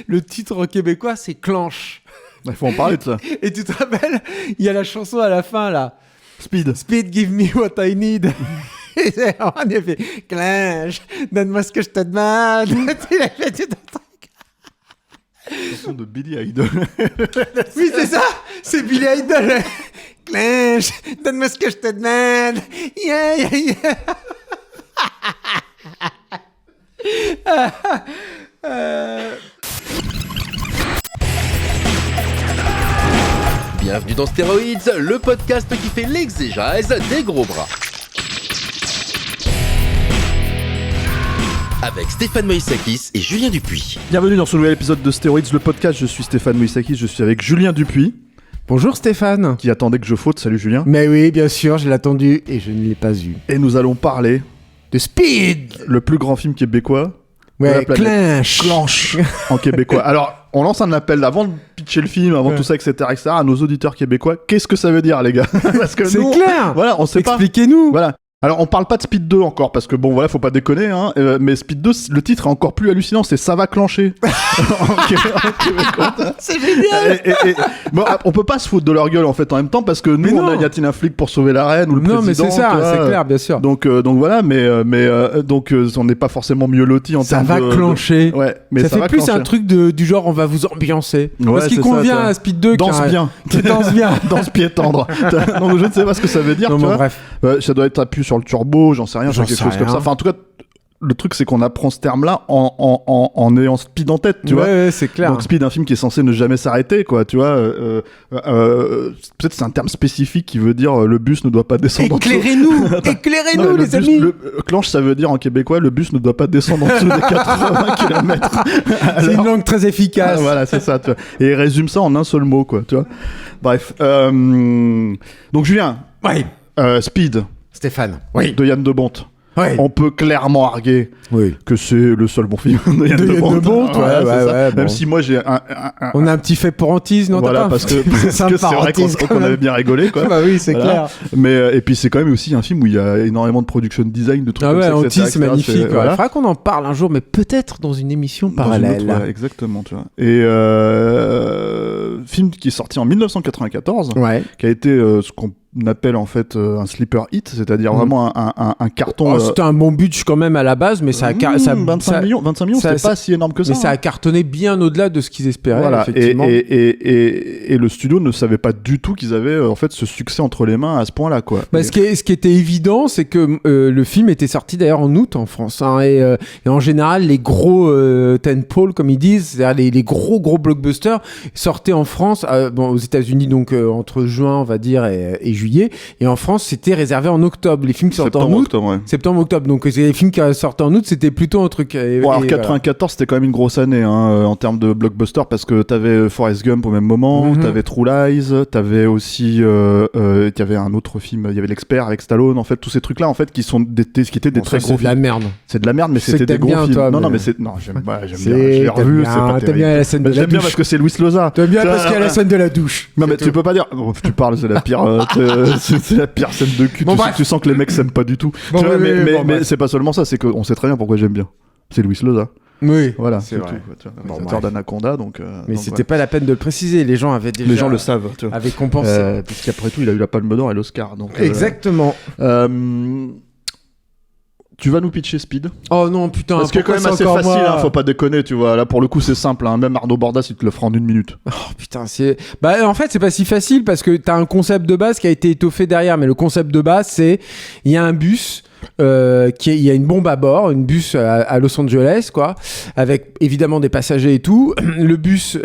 Le titre québécois, c'est Clanche. Il faut en parler de ça. Et tu te rappelles, il y a la chanson à la fin, là. Speed, give me what I need. Et on a fait Clanche, donne-moi ce que je te demande. Il a fait tout un truc. chanson de Billy Idol. Oui, c'est ça. C'est Billy Idol. Clanche, donne-moi ce que je te demande. Yeah, yeah, yeah. Bienvenue dans Stéroïdes, le podcast qui fait l'exégèse des gros bras. Avec Stéphane Moïsakis et Julien Dupuis. Bienvenue dans ce nouvel épisode de Stéroïdes, le podcast. Je suis Stéphane Moïsakis, je suis avec Julien Dupuis. Bonjour Stéphane. Qui attendait que je faute. Salut Julien. Mais oui, bien sûr, je l'ai attendu et je ne l'ai pas eu. Et nous allons parler de Speed, le plus grand film québécois. Ouais, Clanche en québécois. Alors, on lance un appel avant de pitcher le film, avant tout ça, etc., à nos auditeurs québécois. Qu'est-ce que ça veut dire, les gars? Parce que c'est nous, clair. Voilà, on sait pas. Expliquez-nous. Voilà. Alors, on parle pas de Speed 2 encore, parce que bon, voilà, faut pas déconner, hein. Mais Speed 2, le titre est encore plus hallucinant, c'est Ça va clencher. En québécois. C'est génial. Bon, on peut pas se foutre de leur gueule, en fait, en même temps, parce que nous, on a un flic pour sauver la reine, ou le président. Non, mais c'est ça, c'est clair, bien sûr. Donc voilà, donc on n'est pas forcément mieux lotis en termes de... Ça va clencher. Ouais, mais ça fait plus clencher. Un truc du genre, on va vous ambiancer. Ouais, parce qu'il convient à Speed 2. Danse bien. Danse bien. Danse pied tendre. Donc je ne sais pas ce que ça veut dire, tu vois. Bref. Ça doit être appuyé sur le turbo, j'en sais rien, quelque chose comme ça. Enfin, en tout cas, le truc, c'est qu'on apprend ce terme-là en ayant Speed en tête, tu vois. Ouais, c'est clair. Donc Speed, un film qui est censé ne jamais s'arrêter, quoi, tu vois. Peut-être c'est un terme spécifique qui veut dire le bus ne doit pas descendre Éclairez-nous, les amis. Clanche, ça veut dire en québécois, le bus ne doit pas descendre en dessous des 80 km. C'est une langue très efficace. Voilà, c'est ça, tu vois. Et il résume ça en un seul mot, quoi, tu vois. Bref. Donc Julien. Oui. Speed. Stéphane. Oui. De Yann de Bonte. Oui. On peut clairement arguer que c'est le seul bon film de Yann de Bonte. Ouais, même si moi j'ai on a un petit fait pour Antise, non? Voilà, parce que c'est vrai qu'on avait bien rigolé, quoi. Bah oui, c'est clair. Mais et puis c'est quand même aussi un film où il y a énormément de production design, de trucs comme ça. Antise, c'est magnifique. Il faudra qu'on en parle un jour, mais peut-être dans une émission parallèle. Exactement, tu vois. Et film qui est sorti en 1994, qui a été ce qu'on appelle en fait un sleeper hit, c'est-à-dire vraiment un carton. C'était un bon budget quand même à la base, mais ça a 25 millions, c'était pas si énorme que ça. Mais ça a cartonné bien au-delà de ce qu'ils espéraient. Voilà. Effectivement. Et le studio ne savait pas du tout qu'ils avaient en fait ce succès entre les mains à ce point-là, quoi. Ce qui était évident, c'est que le film était sorti d'ailleurs en août en France, hein, et en général les gros tentpole comme ils disent, c'est-à-dire les gros blockbusters sortaient en France, aux États-Unis donc entre juin on va dire et juillet, et en France c'était réservé en octobre. Les films qui sortent en août, septembre-octobre, donc les films qui sortent en août c'était plutôt un truc. Alors 94 c'était quand même une grosse année en termes de blockbuster, parce que t'avais Forrest Gump au même moment, t'avais True Lies, t'avais aussi t'avais un autre film, il y avait L'Expert avec Stallone, en fait tous ces trucs là en fait qui étaient des très gros films. C'est de la merde. C'est de la merde, mais c'était des gros films. Toi, non, mais j'aime bien. Je l'ai revu, c'est pas terrible. T'aimes bien la scène de la douche. J'aime bien parce que c'est Luis Loza. T'aimes bien parce qu'il y a la scène de la douche. Non, mais tu peux pas dire. Tu parles, c'est la pire. C'est la pire scène de cul. Tu sens que les mecs s'aiment pas du tout. Mais c'est pas seulement ça, c'est qu'on sait très bien pourquoi j'aime bien. C'est Luis Loza. Oui, voilà, c'est vrai. Réalisateur d'Anaconda, donc. Mais c'était pas la peine de le préciser. Les gens avaient déjà. Les gens le savent. Tu vois. Avaient compensé. Puisqu'après tout, il a eu la Palme d'Or et l'Oscar. Donc. Exactement. Tu vas nous pitcher Speed? Oh non, putain. Parce que quand même assez facile, faut pas déconner, tu vois. Là, pour le coup, c'est simple. Même Arnaud Bordas, il te le fera en 1 minute. Oh putain, en fait, c'est pas si facile parce que t'as un concept de base qui a été étoffé derrière. Mais le concept de base, c'est il y a un bus. Il y a une bombe à bord, une bus à Los Angeles, quoi, avec évidemment des passagers et tout. Le bus,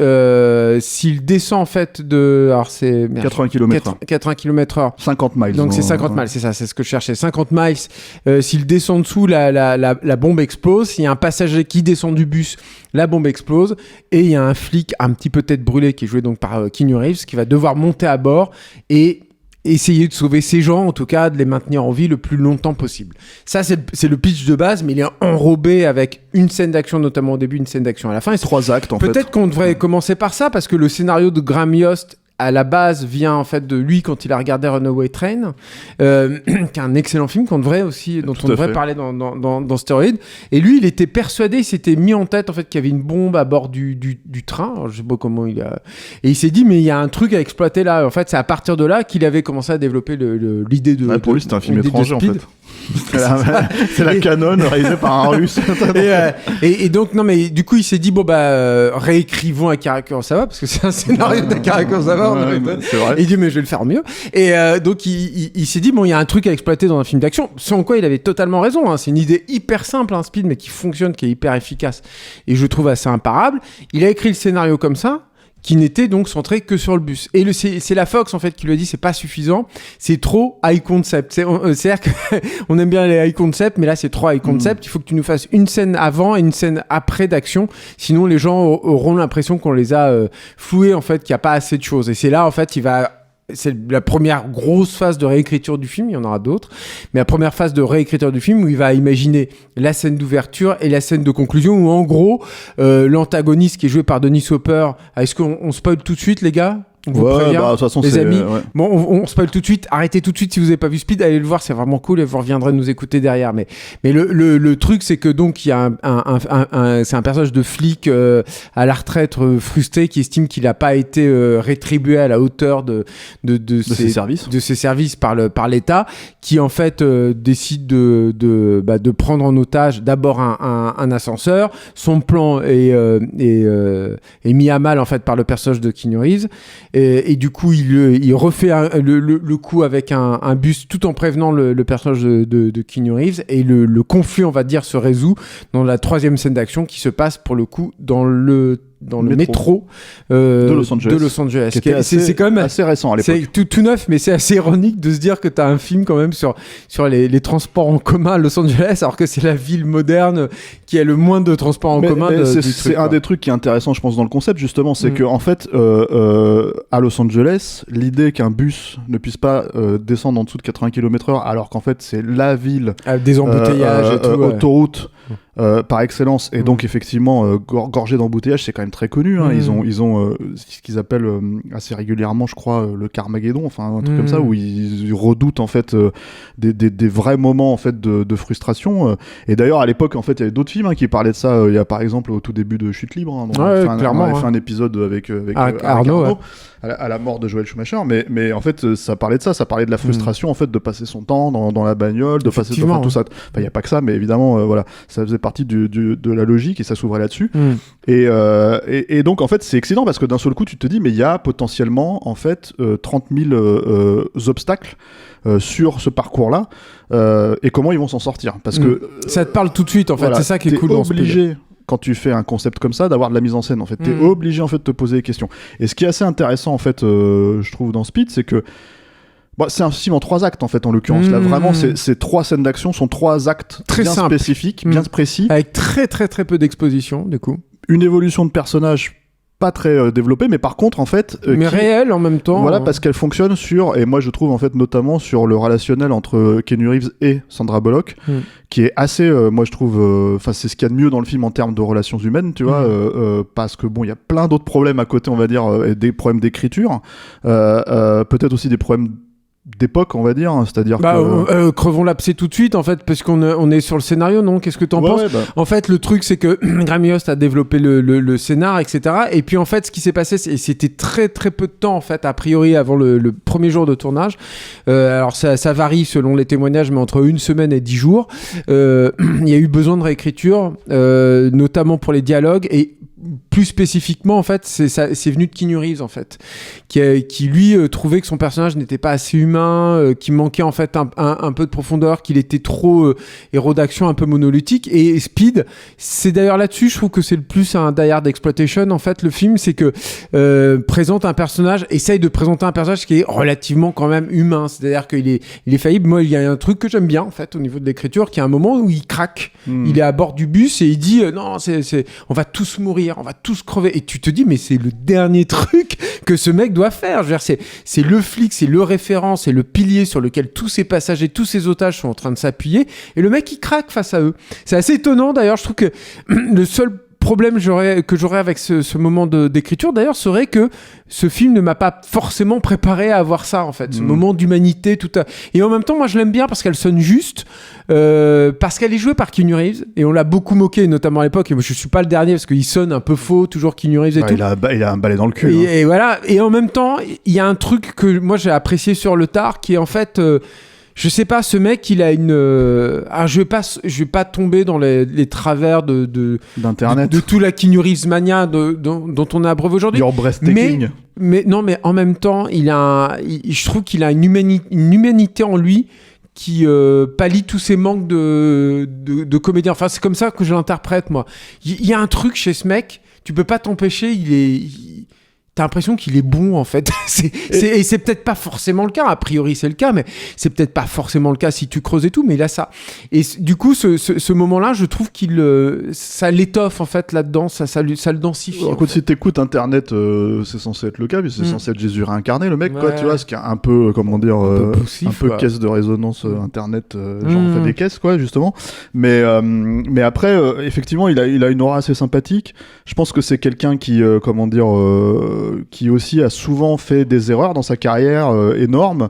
s'il descend en fait alors c'est 80 km/h. 80 km/h. 50 miles. Donc c'est 50 miles, c'est ça, c'est ce que je cherchais. 50 miles. S'il descend dessous, la bombe explose. Il y a un passager qui descend du bus, la bombe explose. Et il y a un flic un petit peu tête brûlée qui est joué donc par Keanu Reeves qui va devoir monter à bord et essayer de sauver ces gens, en tout cas de les maintenir en vie le plus longtemps possible. Ça, c'est le pitch de base, mais il est enrobé avec une scène d'action, notamment au début, une scène d'action à la fin. Et 3 actes, en fait. Peut-être qu'on devrait commencer par ça, parce que le scénario de Graham Yost à la base vient en fait de lui quand il a regardé Runaway Train, qui est un excellent film dont on devrait parler dans Stéroïdes. Et lui, il était persuadé, il s'était mis en tête en fait qu'il y avait une bombe à bord du train. Alors, je sais pas comment et il s'est dit mais il y a un truc à exploiter là. En fait, c'est à partir de là qu'il avait commencé à développer l'idée de. Pour lui, c'était un film étranger en fait. C'est la canon réalisée par un russe. et donc non mais du coup il s'est dit réécrivons Akira Kurosawa parce que c'est un scénario d'Akira Kurosawa. C'est vrai. Et il dit mais je vais le faire mieux. Et donc il s'est dit il y a un truc à exploiter dans un film d'action. Sans quoi il avait totalement raison. Hein. C'est une idée hyper simple, Speed, mais qui fonctionne, qui est hyper efficace. Et je trouve assez imparable. Il a écrit le scénario comme ça, qui n'était donc centré que sur le bus. Et c'est la Fox en fait qui lui a dit c'est pas suffisant, c'est trop high concept. C'est-à-dire qu'on aime bien les high concept, mais là c'est trop high concept. Il faut que tu nous fasses une scène avant et une scène après d'action, sinon les gens auront l'impression qu'on les a floués en fait, qu'il n'y a pas assez de choses. Et c'est là en fait c'est la première grosse phase de réécriture du film, il y en aura d'autres, mais la première phase de réécriture du film où il va imaginer la scène d'ouverture et la scène de conclusion où en gros l'antagoniste qui est joué par Dennis Hopper, est-ce qu'on spoil tout de suite les gars? On vous prévient, de toute façon, les amis. Ouais. Bon, on spoil tout de suite. Arrêtez tout de suite si vous n'avez pas vu Speed. Allez le voir, c'est vraiment cool et vous reviendrez nous écouter derrière. Mais le truc, c'est que donc il y a c'est un personnage de flic à la retraite frustré qui estime qu'il n'a pas été rétribué à la hauteur de ses services par l'État, qui en fait décide de prendre en otage d'abord un ascenseur. Son plan est mis à mal en fait par le personnage de Keanu Reeves. Et du coup, il refait le coup avec un bus tout en prévenant le personnage de Keanu Reeves. Et le conflit, on va dire, se résout dans la troisième scène d'action qui se passe pour le coup dans le métro de Los Angeles. C'est quand même assez récent à l'époque. C'est tout neuf, mais c'est assez ironique de se dire que tu as un film quand même sur les transports en commun à Los Angeles, alors que c'est la ville moderne qui a le moins de transports en commun. C'est un des trucs qui est intéressant, je pense, dans le concept, justement, c'est que en fait, à Los Angeles, l'idée qu'un bus ne puisse pas descendre en dessous de 80 km/h, alors qu'en fait, c'est la ville des embouteillages et tout, autoroute. Par excellence, et donc effectivement gorgé d'embouteillages, c'est quand même très connu, hein. Ils ont ce qu'ils appellent assez régulièrement, je crois, le Carmageddon, enfin un truc comme ça, où ils redoutent en fait des vrais moments en fait de frustration, et d'ailleurs à l'époque en fait il y avait d'autres films qui parlaient de ça. Il y a par exemple au tout début de Chute Libre, hein, on avait fait un épisode avec Arnaud. À la mort de Joel Schumacher, mais en fait ça parlait de ça, ça parlait de la frustration en fait de passer son temps dans la bagnole, de passer tout ça. Enfin il y a pas que ça, mais évidemment voilà, ça faisait partie de la logique et ça s'ouvrait là-dessus. Et donc en fait c'est excellent parce que d'un seul coup tu te dis mais il y a potentiellement en fait 30 000 obstacles sur ce parcours-là, et comment ils vont s'en sortir, parce que ça te parle tout de suite en fait, c'est ça qui est cool dans ce projet. Quand tu fais un concept comme ça, d'avoir de la mise en scène, en fait, t'es obligé en fait de te poser des questions. Et ce qui est assez intéressant en fait, je trouve dans Speed, c'est que c'est un film en 3 actes en fait, en l'occurrence. Là vraiment, ces 3 scènes d'action sont 3 actes très bien simple, spécifiques, bien précis, avec très très très peu d'exposition du coup. Une évolution de personnage pas très développée, mais par contre en fait mais réelle en même temps, voilà, parce qu'elle fonctionne sur, et moi je trouve en fait notamment sur le relationnel entre Keanu Reeves et Sandra Bullock, qui est assez moi je trouve, enfin c'est ce qu'il y a de mieux dans le film en termes de relations humaines, tu vois, parce que bon il y a plein d'autres problèmes à côté, on va dire, des problèmes d'écriture, peut-être aussi des problèmes d'époque, on va dire, c'est-à-dire que crevons l'abcès tout de suite en fait, parce qu'on est sur le scénario, non? Qu'est-ce que t'en penses? En fait le truc c'est que Graham Yost a développé le scénar, etc., et puis en fait ce qui s'est passé, et c'était très très peu de temps en fait, a priori avant le premier jour de tournage, alors ça varie selon les témoignages, mais entre 1 semaine et 10 jours, il y a eu besoin de réécriture, notamment pour les dialogues, et plus spécifiquement en fait c'est venu de Keanu Reeves en fait, qui lui trouvait que son personnage n'était pas assez humain, qui manquait en fait un peu de profondeur, qu'il était trop héros d'action, un peu monolithique. Et Speed, c'est d'ailleurs là-dessus je trouve que c'est le plus un Die Hard Exploitation en fait, le film, c'est que présente un personnage, essaye de présenter un personnage qui est relativement quand même humain, c'est-à-dire qu'il est faillible. Moi il y a un truc que j'aime bien en fait au niveau de l'écriture, qui est un moment où il craque, il est à bord du bus et il dit non on va tous mourir, on va tous crever, et tu te dis mais c'est le dernier truc que ce mec doit faire. Je veux dire, c'est le flic, c'est le référent, c'est le pilier sur lequel tous ces passagers, tous ces otages sont en train de s'appuyer, et le mec il craque face à eux. C'est assez étonnant d'ailleurs, je trouve que le seul problème que j'aurais avec ce moment d'écriture, d'ailleurs, serait que ce film ne m'a pas forcément préparé à avoir ça, en fait. Ce moment d'humanité, Et en même temps, moi, je l'aime bien parce qu'elle sonne juste, parce qu'elle est jouée par Keanu Reeves, et on l'a beaucoup moqué, notamment à l'époque, et moi, je suis pas le dernier, parce qu'il sonne un peu faux, toujours Keanu Reeves et tout. Il a un balai dans le cul. Et voilà. Et en même temps, il y a un truc que moi, j'ai apprécié sur le tard, qui est en fait... je sais pas, ce mec, il a une... je vais pas tomber dans les travers d'Internet. De tout la Keanu Reeves mania dont on a abreuvé aujourd'hui. Your breathtaking. Mais en même temps, je trouve qu'il a une humanité en lui qui pallie tous ses manques de comédien. Enfin, c'est comme ça que je l'interprète, moi. Il y a un truc chez ce mec, tu peux pas t'empêcher, t'as l'impression qu'il est bon, en fait. Et c'est peut-être pas forcément le cas. A priori, c'est le cas, mais c'est peut-être pas forcément le cas si tu creuses et tout, mais il a ça. Et du coup, ce moment-là, je trouve ça l'étoffe, en fait, là-dedans. Ça le densifie. Écoute, si t'écoutes Internet, c'est censé être le cas, puis c'est censé être Jésus réincarné, le mec, quoi, tu vois, ce qui est un peu, comment dire, poussif, un peu caisse de résonance Internet, genre on fait des caisses, quoi, justement. Mais après, effectivement, il a une aura assez sympathique. Je pense que c'est quelqu'un qui, comment dire, qui aussi a souvent fait des erreurs dans sa carrière énormes,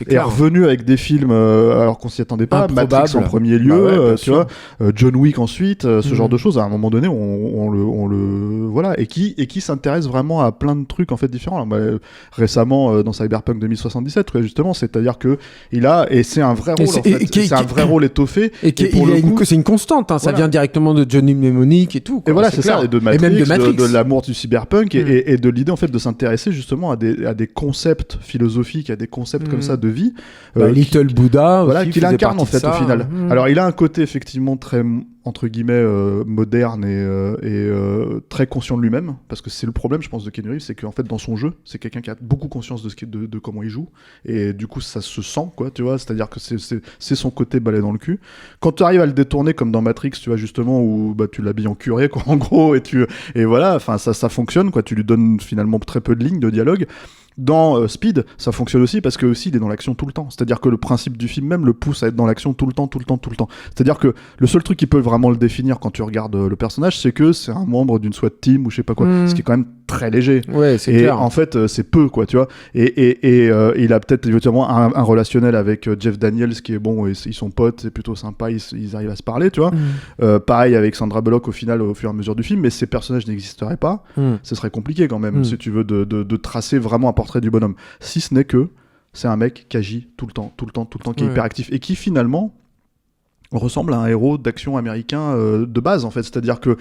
et est revenu avec des films alors qu'on s'y attendait pas. Improbable. Matrix en premier lieu, tu vois, John Wick ensuite, ce genre de choses. À un moment donné, on le voilà, et qui s'intéresse vraiment à plein de trucs en fait différents. Récemment dans Cyberpunk 2077, justement, c'est-à-dire que et c'est un vrai rôle en fait, c'est un vrai rôle étoffé, et c'est une constante, hein, ça vient directement de Johnny Mnemonic et tout, quoi. Et voilà, c'est ça, et de Matrix, et même de Matrix. de l'amour du cyberpunk, et de l'idée en fait de s'intéresser justement à des concepts philosophiques, à des concepts comme ça de vie. Little Buddha, voilà, qu'il incarne en fait au final. Mm. Alors il a un côté effectivement très entre guillemets moderne et très conscient de lui-même, parce que c'est le problème, je pense, de Keanu Reeves, c'est qu'en fait dans son jeu, c'est quelqu'un qui a beaucoup conscience de comment il joue, et du coup ça se sent, quoi, tu vois, c'est-à-dire que c'est son côté balai dans le cul. Quand tu arrives à le détourner comme dans Matrix, tu vois, justement, où tu l'habilles en curé, quoi, en gros, et voilà, enfin ça fonctionne, quoi, tu lui donnes finalement très peu de lignes de dialogue. Dans Speed, ça fonctionne aussi parce que aussi il est dans l'action tout le temps. C'est-à-dire que le principe du film même le pousse à être dans l'action tout le temps. C'est-à-dire que le seul truc qui peut vraiment le définir quand tu regardes le personnage, c'est que c'est un membre d'une SWAT team ou je sais pas quoi, ce qui est quand même très léger. Ouais, c'est et clair. En fait, c'est peu, quoi, tu vois. Et il a peut-être éventuellement un relationnel avec Jeff Daniels qui est bon, et ils sont potes, c'est plutôt sympa, ils arrivent à se parler, tu vois. Pareil avec Sandra Bullock au final, au fur et à mesure du film, mais ces personnages n'existeraient pas. Ce serait compliqué quand même, si tu veux, de tracer vraiment un portrait du bonhomme. Si ce n'est que c'est un mec qui agit tout le temps, qui est hyper actif, et qui finalement ressemble à un héros d'action américain de base, en fait. C'est-à-dire que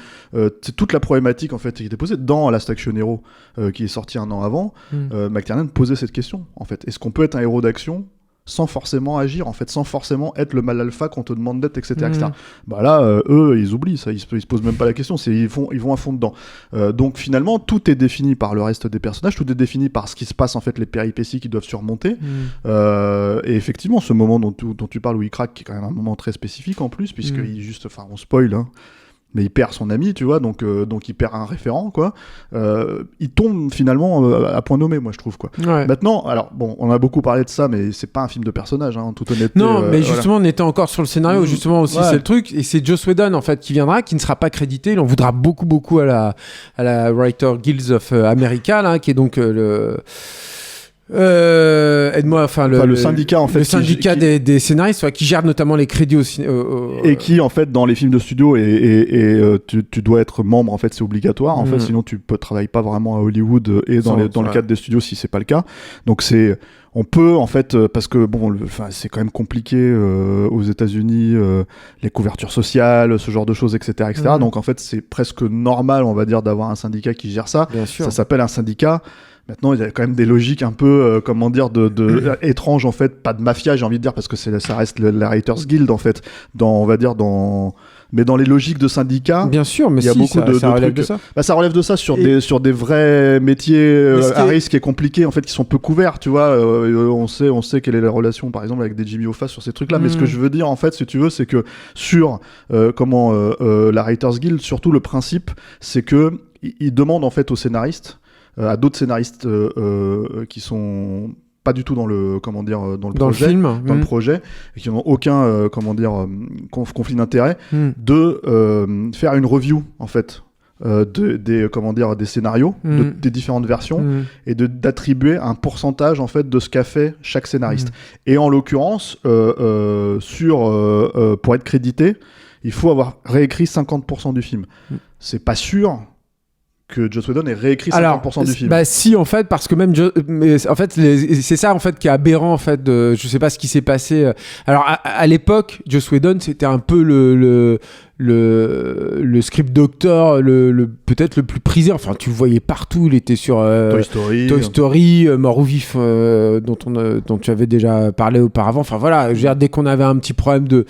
c'est toute la problématique en fait qui était posée dans Last Action Hero qui est sorti un an avant. McTiernan posait cette question, en fait. Est-ce qu'on peut être un héros d'action sans forcément agir, en fait, sans forcément être le mal alpha qu'on te demande d'être, etc. Bah là, eux, ils oublient ça, ils se posent même pas la question, ils vont à fond dedans. Donc finalement, tout est défini par le reste des personnages, tout est défini par ce qui se passe, en fait, les péripéties qu'ils doivent surmonter. Et effectivement, ce moment dont tu parles où il craque, qui est quand même un moment très spécifique en plus, puisqu'il juste, enfin, on spoil, hein, mais il perd son ami, tu vois, donc il perd un référent, quoi. Il tombe finalement à point nommé, moi je trouve, quoi. Ouais. Maintenant, alors bon, on a beaucoup parlé de ça, mais c'est pas un film de personnage, hein, en toute honnêteté. Non, mais justement, on était encore sur le scénario, justement aussi, c'est le truc, et c'est Joss Whedon en fait qui viendra, qui ne sera pas crédité, il en voudra beaucoup à la Writer Guild of America, là, qui est donc aide-moi, le syndicat en fait, le syndicat des scénaristes, qui gère notamment les crédits et qui en fait dans les films de studio tu dois être membre, en fait, c'est obligatoire, en fait, sinon tu travailles pas vraiment à Hollywood et dans le cadre des studios si c'est pas le cas. Donc on peut, en fait, parce que bon, c'est quand même compliqué aux États-Unis, les couvertures sociales, ce genre de choses, etc. Donc en fait, c'est presque normal, on va dire, d'avoir un syndicat qui gère ça. Bien sûr. Ça s'appelle un syndicat. Maintenant, il y a quand même des logiques un peu, étranges, en fait, pas de mafia, j'ai envie de dire, parce que ça reste la Writers Guild, en fait, mais dans les logiques de syndicats. Bien sûr, mais il y a beaucoup ça relève trucs. de ça. Ça relève de ça sur des vrais métiers à risque et compliqués, en fait, qui sont peu couverts, tu vois. On sait quelle est la relation, par exemple, avec des Jimmy Hoffa sur ces trucs-là. Mais ce que je veux dire, en fait, si tu veux, c'est que sur la Writers Guild, surtout le principe, c'est que ils demandent, en fait, aux scénaristes, à d'autres scénaristes qui sont pas du tout dans le projet, et qui n'ont aucun conflit d'intérêt, de faire une review, en fait, des scénarios, des différentes versions, et d'attribuer un pourcentage en fait de ce qu'a fait chaque scénariste. Et en l'occurrence, pour être crédité, il faut avoir réécrit 50% du film. C'est pas sûr que Joss Whedon ait réécrit 50% du film. Bah si, en fait, parce que même en fait c'est ça en fait qui est aberrant en fait. Je sais pas ce qui s'est passé. Alors à l'époque, Joss Whedon c'était un peu le script doctor peut-être le plus prisé. Enfin, tu le voyais partout. Il était sur Toy Story, Mort ou Vif, dont tu avais déjà parlé auparavant. Enfin voilà, je veux dire, dès qu'on avait un petit problème de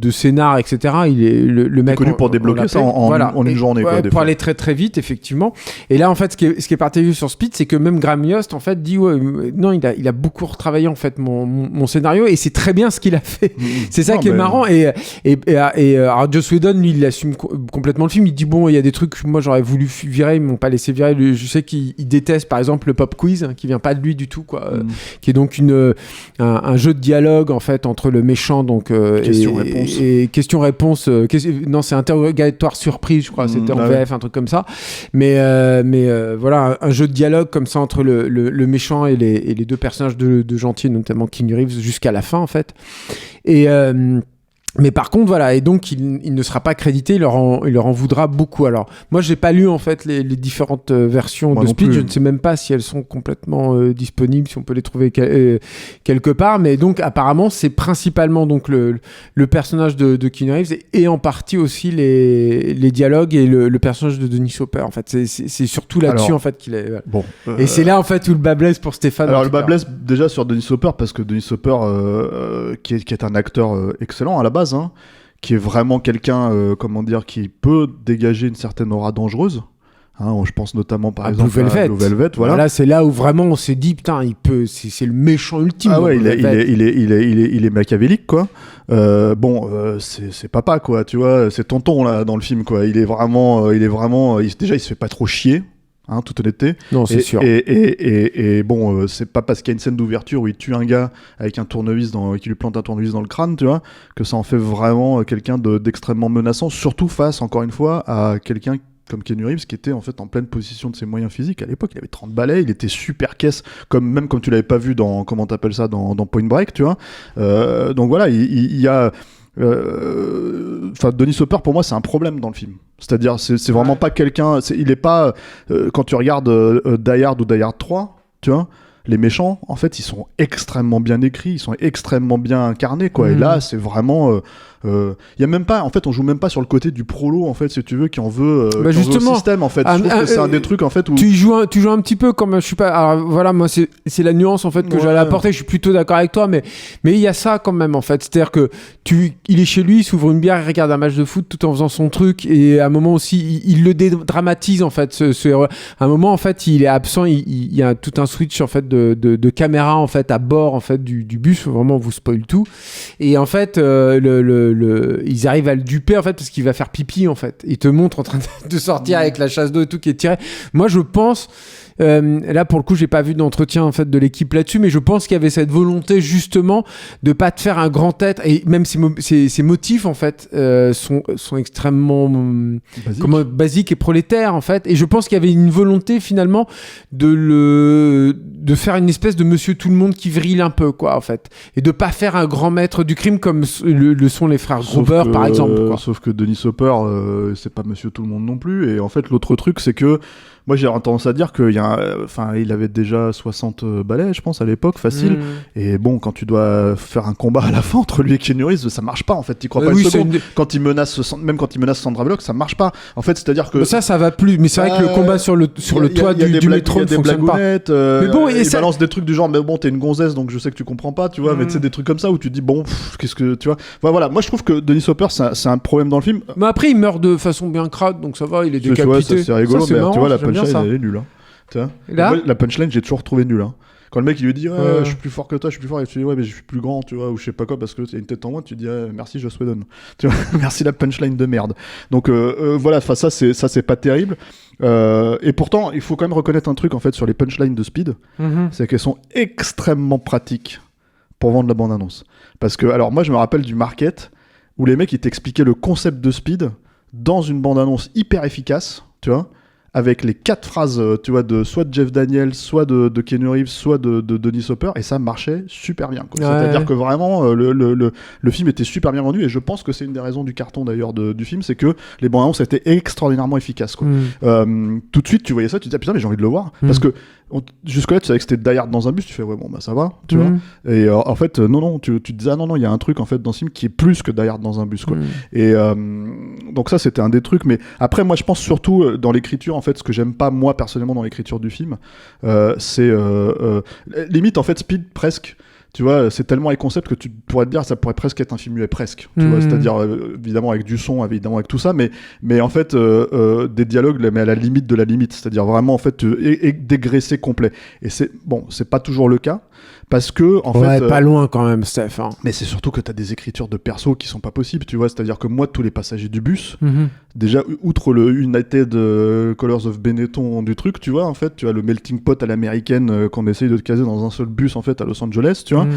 scénar, etc. Le mec connu pour débloquer ça en une journée. Ouais, quoi, pour aller très très vite, effectivement. Et là, en fait, ce qui est partagé sur Speed, c'est que même Graham Yost, en fait, dit non, il a beaucoup retravaillé en fait mon scénario et c'est très bien ce qu'il a fait. C'est ça qui est marrant. Et alors Joss Whedon, lui, il assume complètement le film. Il dit bon, il y a des trucs que moi j'aurais voulu virer, ils m'ont pas laissé virer. Je sais qu'il déteste, par exemple, le pop quiz, hein, qui vient pas de lui du tout, quoi. Qui est donc un jeu de dialogue en fait entre le méchant, donc question-réponse. et question-réponse. Non, c'est interrogatoire surprise, je crois. C'était en VF, un truc comme ça. Mais voilà, un jeu de dialogue comme ça entre le méchant et les deux personnages de gentils, notamment Keanu Reeves, jusqu'à la fin en fait. Mais par contre, voilà, et donc il ne sera pas crédité, il leur en voudra beaucoup. Alors, moi, j'ai pas lu en fait les différentes versions de Speed, je ne sais même pas si elles sont complètement disponibles, si on peut les trouver quelque part, mais donc apparemment, c'est principalement donc le personnage de Keanu Reeves et en partie aussi les dialogues et le personnage de Dennis Hopper. En fait, c'est surtout là-dessus en fait qu'il est. Voilà. Bon, et c'est là en fait où le bas blesse pour Stéphane. Alors le bas blesse déjà sur Dennis Hopper parce que Dennis Hopper, qui est un acteur excellent à la base. Qui est vraiment quelqu'un, qui peut dégager une certaine aura dangereuse. Je pense notamment par exemple à Blue Velvet. Voilà. Là, c'est là où vraiment on s'est dit putain, c'est le méchant ultime. Ah ouais, il est machiavélique quoi. C'est papa quoi, tu vois, c'est tonton là dans le film quoi. Il se fait pas trop chier. Toute honnêteté. Non, c'est sûr. Et bon, c'est pas parce qu'il y a une scène d'ouverture où il tue un gars avec un tournevis qui lui plante un tournevis dans le crâne, tu vois, que ça en fait vraiment quelqu'un d'extrêmement menaçant, surtout face, encore une fois, à quelqu'un comme Keanu Reeves qui était en fait en pleine possession de ses moyens physiques. À l'époque, il avait 30 balais, il était super caisse, même comme tu l'avais pas vu dans, comment t'appelles ça, dans Point Break, tu vois. Donc voilà, il y a... Dennis Hopper pour moi c'est un problème dans le film, c'est-à-dire c'est vraiment pas quelqu'un, il est pas quand tu regardes Die Hard ou Die Hard 3, tu vois, les méchants en fait ils sont extrêmement bien écrits, ils sont extrêmement bien incarnés quoi. Et là c'est vraiment y a même pas, en fait on joue même pas sur le côté du prolo en fait si tu veux qui en veut, justement, au système en fait. Je trouve que c'est un des trucs en fait où tu joues un petit peu comme je suis pas, alors voilà, moi c'est la nuance en fait que j'allais apporter. Je suis plutôt d'accord avec toi, mais il y a ça quand même en fait, c'est-à-dire que il est chez lui, il s'ouvre une bière, il regarde un match de foot tout en faisant son truc, et à un moment aussi il le dédramatise en fait, à un moment en fait il est absent, il y a tout un switch en fait de caméra en fait à bord en fait du bus, vraiment on vous spoil tout, et en fait ils arrivent à le duper en fait parce qu'il va faire pipi en fait. Il te montre en train de sortir avec la chasse d'eau et tout qui est tirée. Moi je pense, là pour le coup j'ai pas vu d'entretien en fait de l'équipe là-dessus, mais je pense qu'il y avait cette volonté justement de pas te faire un grand être, et même ses motifs en fait sont extrêmement basiques et prolétaires en fait, et je pense qu'il y avait une volonté finalement de faire une espèce de monsieur tout le monde qui vrille un peu quoi en fait, et de pas faire un grand maître du crime comme le sont les frères Gruber par exemple quoi. Sauf que Dennis Hopper c'est pas monsieur tout le monde non plus, et en fait l'autre truc c'est que moi j'ai tendance à dire qu'il y a il avait déjà 60 balais je pense à l'époque facile, et bon quand tu dois faire un combat à la fin entre lui et Keanu Reeves ça marche pas en fait, t'y crois pas une seconde. Quand il menace Sandra Bullock ça marche pas en fait, c'est-à-dire que ça va plus, mais c'est vrai que le combat sur le toit du métro ne fonctionne pas. Mais bon, il balance des trucs du genre mais bon t'es une gonzesse donc je sais que tu comprends pas, tu vois, mais tu sais des trucs comme ça où tu te dis bon qu'est-ce que tu vois. Voilà, moi je trouve que Dennis Hopper c'est un problème dans le film. Mais après il meurt de façon bien crade donc ça va, il est décapité. C'est rigolo, ça, mais marrant, tu vois la punchline elle est nulle. La punchline j'ai toujours trouvé nulle. Quand le mec il lui dit je suis plus fort que toi, je suis plus fort, et tu dis ouais mais je suis plus grand, tu vois, ou je sais pas quoi parce que t'as une tête en moins, tu dis merci Joss Whedon, tu vois, merci la punchline de merde. Donc voilà, ça c'est pas terrible. Et pourtant il faut quand même reconnaître un truc en fait sur les punchlines de Speed, c'est qu'elles sont extrêmement pratiques pour vendre la bande-annonce. Parce que alors moi je me rappelle du market où les mecs ils t'expliquaient le concept de Speed dans une bande-annonce hyper efficace, tu vois, avec les 4 phrases, tu vois, soit de Jeff Daniels, soit de Keanu Reeves, soit de Dennis Hopper, et ça marchait super bien, quoi. C'est-à-dire que vraiment, le film était super bien vendu, et je pense que c'est une des raisons du carton, d'ailleurs, du film, c'est que les bandes-annonces étaient extraordinairement efficaces, quoi. Tout de suite, tu voyais ça, tu te disais, putain, mais j'ai envie de le voir, parce que jusque-là, tu savais que c'était Die Hard dans un bus, tu fais, ouais, bon, bah ça va, tu vois. Et en fait, non, tu te disais, ah non, il y a un truc, en fait, dans ce film qui est plus que Die Hard dans un bus, quoi. Et donc ça, c'était un des trucs, mais après, moi, je pense surtout dans l'écriture, en fait, ce que j'aime pas, moi, personnellement, dans l'écriture du film, c'est limite, en fait, Speed, presque. Tu vois, c'est tellement high concept que tu pourrais te dire ça pourrait presque être un film muet, presque. Tu vois, c'est-à-dire évidemment avec du son, évidemment avec tout ça, mais en fait des dialogues, mais à la limite de la limite, c'est-à-dire vraiment en fait dégraissé complet. Et c'est pas toujours le cas. Parce que, en fait. Pas loin quand même, Steph. Hein. Mais c'est surtout que t'as des écritures de persos qui sont pas possibles, tu vois. C'est-à-dire que moi, tous les passagers du bus, déjà, outre le United Colors of Benetton du truc, tu vois, en fait, tu as le melting pot à l'américaine qu'on essaye de te caser dans un seul bus, en fait, à Los Angeles, tu vois.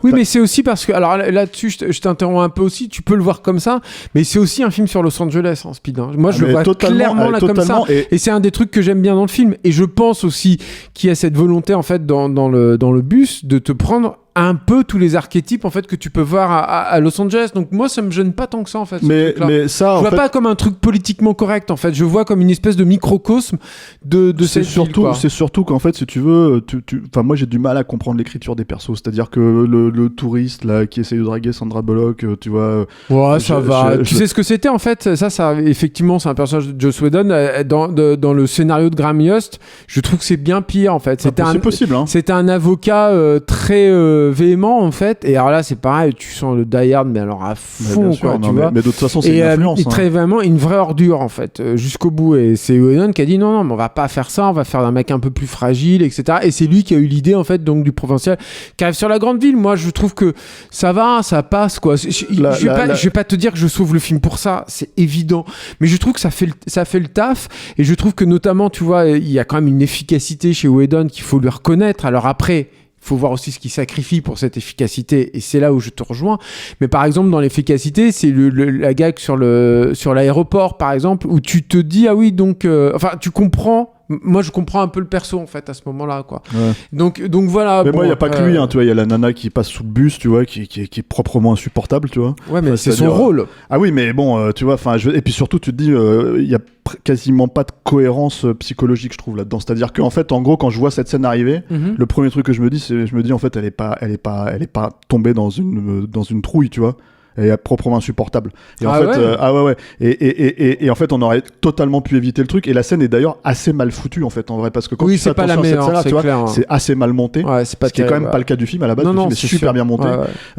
Oui, mais c'est aussi parce que. Alors là-dessus, je t'interromps un peu aussi, tu peux le voir comme ça, mais c'est aussi un film sur Los Angeles, en Speed. Hein. Moi, je le vois clairement là comme ça. Et c'est un des trucs que j'aime bien dans le film. Et je pense aussi qu'il y a cette volonté, en fait, dans le bus, de te prendre un peu tous les archétypes en fait que tu peux voir à Los Angeles. Donc moi ça me gêne pas tant que ça en fait. Mais ça, je vois pas comme un truc politiquement correct en fait. Je vois comme une espèce de microcosme de cette ville, quoi. C'est surtout qu'en fait si tu veux, enfin moi j'ai du mal à comprendre l'écriture des persos. C'est-à-dire que le touriste là qui essaye de draguer Sandra Bullock, tu vois. Ouais, ça va. Tu sais ce que c'était en fait. Ça effectivement c'est un personnage de Joss Whedon dans le scénario de Graham Yost. Je trouve que c'est bien pire en fait. C'est possible. Hein. C'était un avocat très véhément en fait, et alors là c'est pareil, tu sens le Die Hard mais alors à fond sûr, quoi, tu vois. Mais de toute façon c'est une influence. Et très vraiment une vraie ordure en fait, jusqu'au bout, et c'est Whedon qui a dit non mais on va pas faire ça, on va faire un mec un peu plus fragile, etc. Et c'est lui qui a eu l'idée en fait donc du provincial qui arrive sur la grande ville. Moi je trouve que ça passe quoi. Je vais pas te dire que je sauve le film pour ça, c'est évident, mais je trouve que ça fait le taf, et je trouve que notamment tu vois il y a quand même une efficacité chez Whedon qu'il faut lui reconnaître. Alors après il faut voir aussi ce qu'il sacrifie pour cette efficacité, et c'est là où je te rejoins. Mais par exemple, dans l'efficacité, c'est la gag sur l'aéroport, par exemple, où tu te dis, ah oui, donc... enfin, tu comprends... Moi, je comprends un peu le perso, en fait, à ce moment-là, quoi. Ouais. Donc voilà... Mais moi, il n'y a pas que lui, hein, tu vois, il y a la nana qui passe sous le bus, tu vois, qui est proprement insupportable, tu vois. Ouais, mais c'est son rôle. Ah oui, mais bon, tu vois, et puis surtout, tu te dis, il y a quasiment pas de cohérence psychologique, je trouve, là-dedans. C'est-à-dire qu'en fait, en gros, quand je vois cette scène arriver, le premier truc que je me dis, en fait, elle est pas tombée dans une trouille, tu vois. Elle est proprement insupportable. Et en fait, ouais. Et en fait, on aurait totalement pu éviter le truc. Et la scène est d'ailleurs assez mal foutue, en fait, en vrai, parce que quand tu fais attention à cette scène-là, tu vois, clair, c'est assez mal monté. Ouais, ce qui est quand même pas le cas du film à la base. Le film est super bien monté.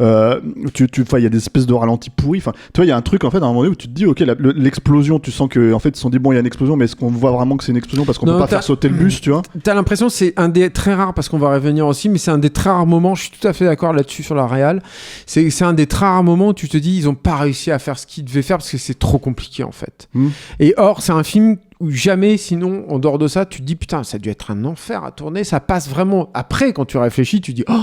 Il y a des espèces de ralentis pourris. Enfin, tu vois, il y a un truc en fait à un moment donné où tu te dis, ok, l'explosion, tu sens que en fait, ils se sont dit bon, il y a une explosion, mais est-ce qu'on voit vraiment que c'est une explosion parce qu'on peut pas faire sauter le bus, tu vois? T'as l'impression c'est un des très rares, parce qu'on va revenir aussi, mais c'est un des très rares moments. Je suis tout à fait d'accord là-dessus sur la réal. C'est un des très rares moments où tu te dis ils ont pas réussi à faire ce qu'ils devaient faire parce que c'est trop compliqué en fait. Et or c'est un film où jamais, sinon en dehors de ça, tu te dis putain, ça a dû être un enfer à tourner. Ça passe vraiment. Après, quand tu réfléchis, tu dis oh,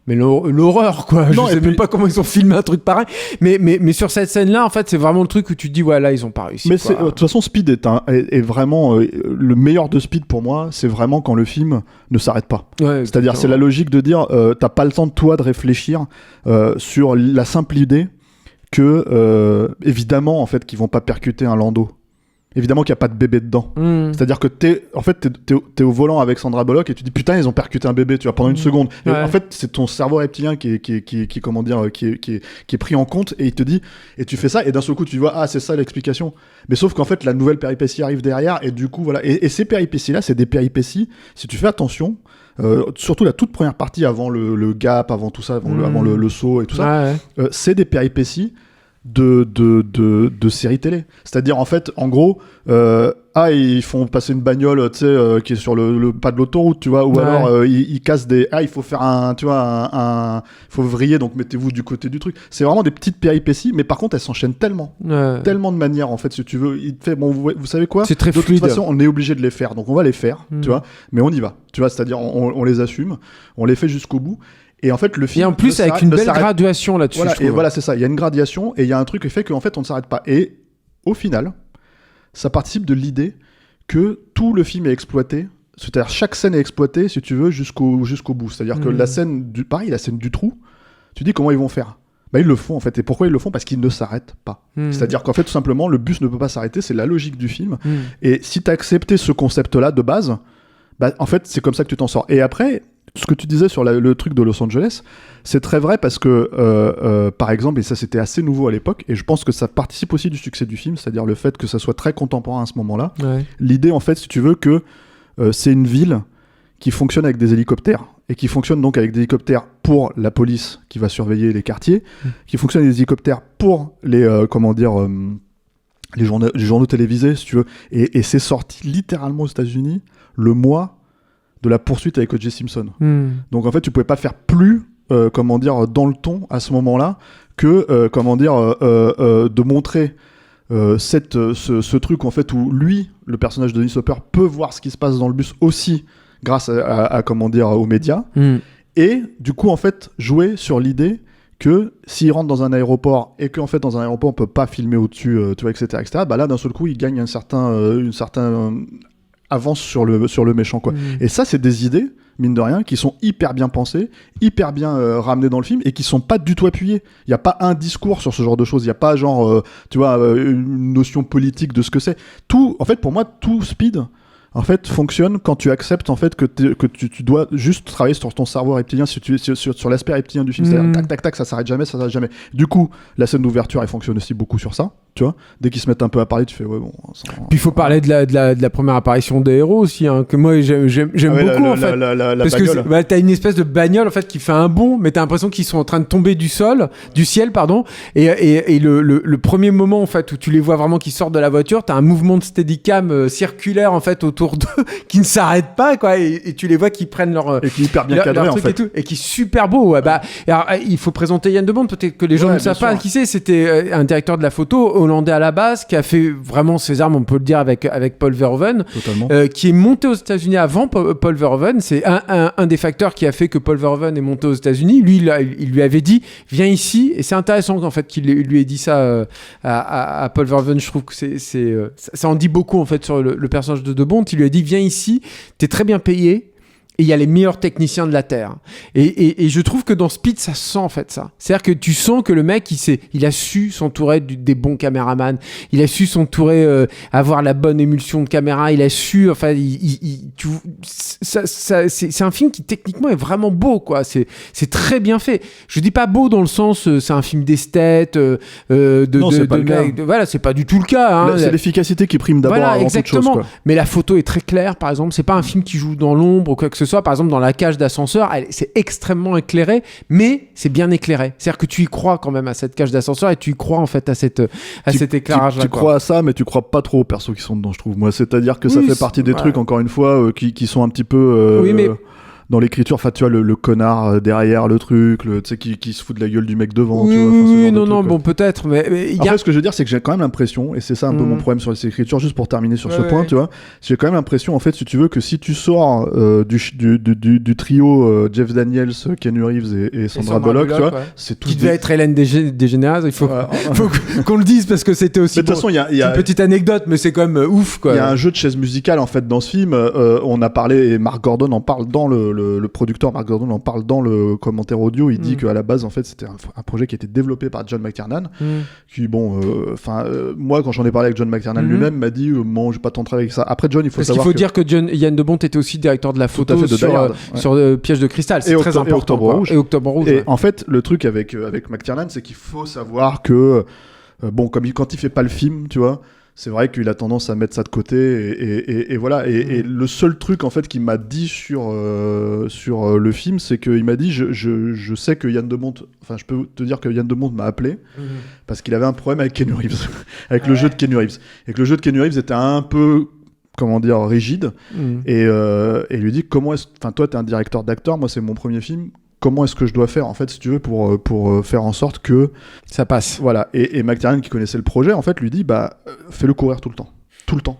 mais l'horreur quoi. Non, je sais même pas comment ils ont filmé un truc pareil. Mais sur cette scène-là, en fait, c'est vraiment le truc où tu te dis ouais, là ils ont pas réussi. Mais de toute façon, Speed est vraiment le meilleur de Speed pour moi. C'est vraiment quand le film ne s'arrête pas. Ouais, c'est-à-dire, c'est la logique de dire t'as pas le temps de toi de réfléchir sur la simple idée que évidemment en fait qu'ils vont pas percuter un landau. Évidemment qu'il n'y a pas de bébé dedans. C'est-à-dire que t'es au volant avec Sandra Bullock et tu dis putain ils ont percuté un bébé, tu vois, pendant une seconde. Et en fait c'est ton cerveau reptilien qui est pris en compte, et il te dit, et tu fais ça et d'un seul coup tu vois c'est ça l'explication. Mais sauf qu'en fait la nouvelle péripétie arrive derrière, et du coup voilà, et ces péripéties là c'est des péripéties, si tu fais attention, surtout la toute première partie avant le gap, avant tout ça, avant le saut et tout ça, c'est des péripéties de séries télé. C'est-à-dire en fait en gros ils font passer une bagnole tu sais qui est sur le pas de l'autoroute, tu vois, ou alors ils cassent des il faut faire il faut vriller, donc mettez-vous du côté du truc. C'est vraiment des petites péripéties, mais par contre elles s'enchaînent tellement de manière en fait, si tu veux, il te fait bon vous savez quoi, c'est très de fluide. toute façon on est obligé de les faire, donc on va les faire, tu vois, mais on y va, tu vois, c'est-à-dire on les assume, on les fait jusqu'au bout. Et en fait, le film. Et en plus, avec une belle graduation là-dessus. Voilà, et voilà, c'est ça. Il y a une gradation et il y a un truc qui fait qu'en fait, on ne s'arrête pas. Et au final, ça participe de l'idée que tout le film est exploité. C'est-à-dire chaque scène est exploitée, si tu veux, jusqu'au bout. C'est-à-dire que la scène du trou, tu dis comment ils vont faire. Bah, ils le font en fait. Et pourquoi ils le font ? Parce qu'ils ne s'arrêtent pas. C'est-à-dire qu'en fait, tout simplement, le bus ne peut pas s'arrêter, c'est la logique du film. Et si tu as accepté ce concept-là de base, bah, en fait, c'est comme ça que tu t'en sors. Et après, ce que tu disais sur le truc de Los Angeles, c'est très vrai parce que, par exemple, et ça c'était assez nouveau à l'époque, et je pense que ça participe aussi du succès du film, c'est-à-dire le fait que ça soit très contemporain à ce moment-là. Ouais. L'idée, en fait, si tu veux, que c'est une ville qui fonctionne avec des hélicoptères, et qui fonctionne donc avec des hélicoptères pour la police qui va surveiller les quartiers, qui fonctionne avec des hélicoptères pour les, les journaux télévisés, si tu veux. Et c'est sorti littéralement aux États-Unis le mois de la poursuite avec O.J. Simpson. Donc en fait, tu pouvais pas faire plus, dans le ton à ce moment-là que, de montrer ce truc en fait où lui, le personnage de Dennis Hopper, peut voir ce qui se passe dans le bus aussi grâce aux médias. Et du coup, en fait, jouer sur l'idée que s'il rentre dans un aéroport et qu'en fait dans un aéroport on peut pas filmer au-dessus, tu vois, etc., bah là d'un seul coup il gagne une certaine avance sur le méchant, quoi. Et ça, c'est des idées, mine de rien, qui sont hyper bien pensées, hyper bien ramenées dans le film et qui sont pas du tout appuyées. Il y a pas un discours sur ce genre de choses. Il y a pas genre, une notion politique de ce que c'est. Tout, en fait, pour moi, tout Speed, en fait, fonctionne quand tu acceptes en fait que tu dois juste travailler sur ton cerveau reptilien, sur l'aspect reptilien du film. C'est-à-dire tac tac tac, ça s'arrête jamais. Du coup, la scène d'ouverture, elle fonctionne aussi beaucoup sur ça. Tu vois, dès qu'ils se mettent un peu à parler, tu fais ouais bon. Puis il faut parler de la première apparition des héros aussi, hein, que moi j'aime beaucoup en fait. Parce bagnole. Que t'as une espèce de bagnole en fait qui fait un bond, mais t'as l'impression qu'ils sont en train de tomber du ciel, et le premier moment en fait où tu les vois vraiment qui sortent de la voiture, t'as un mouvement de steadicam circulaire en fait autour d'eux qui ne s'arrête pas, quoi, et tu les vois qui prennent leur et qui est hyper bien cadré en fait, et qui est super beau. Ouais, bah alors, il faut présenter Yann de Bont, peut-être que les gens ne savent pas qui c'est. C'était un directeur de la photo hollandais à la base, qui a fait vraiment ses armes, on peut le dire, avec Paul Verhoeven, qui est monté aux États-Unis avant Paul Verhoeven. C'est un des facteurs qui a fait que Paul Verhoeven est monté aux États-Unis. Lui, il lui avait dit viens ici, et c'est intéressant en fait qu'il lui ait dit ça à Paul Verhoeven. Je trouve que ça en dit beaucoup en fait sur le personnage de Bont. Il lui a dit viens ici, t'es très bien payé. Et il y a les meilleurs techniciens de la Terre. Et je trouve que dans Speed, ça sent en fait ça. C'est-à-dire que tu sens que le mec, il a su s'entourer des bons caméramans. Il a su s'entourer, avoir la bonne émulsion de caméra. Il a su, enfin, c'est un film qui techniquement est vraiment beau, quoi. C'est très bien fait. Je dis pas beau dans le sens, c'est un film d'esthète, non, c'est pas le cas. Voilà, c'est pas du tout le cas. Hein. C'est l'efficacité qui prime d'abord avant toute chose, quoi. Mais la photo est très claire, par exemple. C'est pas un film qui joue dans l'ombre ou quoi que ce soit. Par exemple, dans la cage d'ascenseur, c'est extrêmement éclairé, mais c'est bien éclairé. C'est-à-dire que tu y crois quand même à cette cage d'ascenseur, et tu y crois en fait à cet éclairage-là. Tu crois à ça, mais tu crois pas trop aux persos qui sont dedans, je trouve. Moi, c'est-à-dire que ça fait partie des trucs, encore une fois, qui sont un petit peu... oui, mais... dans l'écriture, enfin tu vois le connard derrière le truc, tu sais qui se fout de la gueule du mec devant. Oui, tu vois, oui, non, bon peut-être, mais en fait, ce que je veux dire, c'est que j'ai quand même l'impression, et c'est ça un peu mon problème sur les écritures, juste pour terminer sur ce point, tu vois, j'ai quand même l'impression, en fait, si tu veux, que si tu sors du trio Jeff Daniels, Keanu Reeves et Sandra Bullock, tu vois, c'est tout. Qui devait être Hélène DeGeneres, il faut qu'on le dise parce que c'était aussi. De toute façon, il y a une petite anecdote, mais c'est quand même ouf, quoi. Il y a un jeu de chaise musicale en fait dans ce film. On a parlé, et Mark Gordon en parle dans le producteur Mark Gordon en parle dans le commentaire audio. Il dit qu'à la base, en fait, c'était un projet qui était développé par John McTiernan, qui, moi, quand j'en ai parlé avec John McTiernan lui-même, m'a dit, bon, j'ai pas tant travaillé avec ça. Après, John, il faut savoir. Parce qu'il faut dire que Yann de Bont était aussi directeur de la photo sur Piège de cristal. C'est très important. Et Octobre Rouge. Et en fait, le truc avec McTiernan, c'est qu'il faut savoir que, quand il fait pas le film, tu vois, c'est vrai qu'il a tendance à mettre ça de côté et voilà. Et le seul truc en fait qu'il m'a dit sur le film, c'est qu'il m'a dit je sais que Yann de Bont, enfin je peux te dire que Yann de Bont m'a appelé parce qu'il avait un problème avec Keanu Reeves, avec le jeu de Keanu Reeves, et que le jeu de Keanu Reeves était un peu rigide, et il lui dit toi t'es un directeur d'acteur, moi c'est mon premier film. Comment est-ce que je dois faire, en fait, si tu veux, pour faire en sorte que ça passe. Voilà. Et McTiernan, qui connaissait le projet, en fait, lui dit, fais-le courir tout le temps. tout le temps.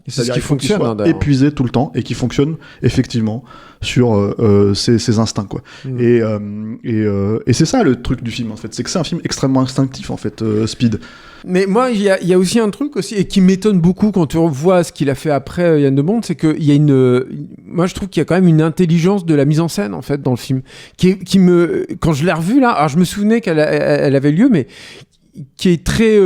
Et c'est ce C'est-à-dire qui il faut qu'il fonctionne, soit hein, d'ailleurs. épuisé tout le temps et qui fonctionne effectivement sur ses instincts, quoi. Et c'est ça le truc du film, en fait, c'est que c'est un film extrêmement instinctif, en fait, Speed. Mais moi, il y a aussi un truc aussi, et qui m'étonne beaucoup quand tu vois ce qu'il a fait après Yann de Bont, c'est qu'il y a moi je trouve qu'il y a quand même une intelligence de la mise en scène, en fait, dans le film, qui me, quand je l'ai revu là, alors je me souvenais qu'elle avait lieu, mais qui est très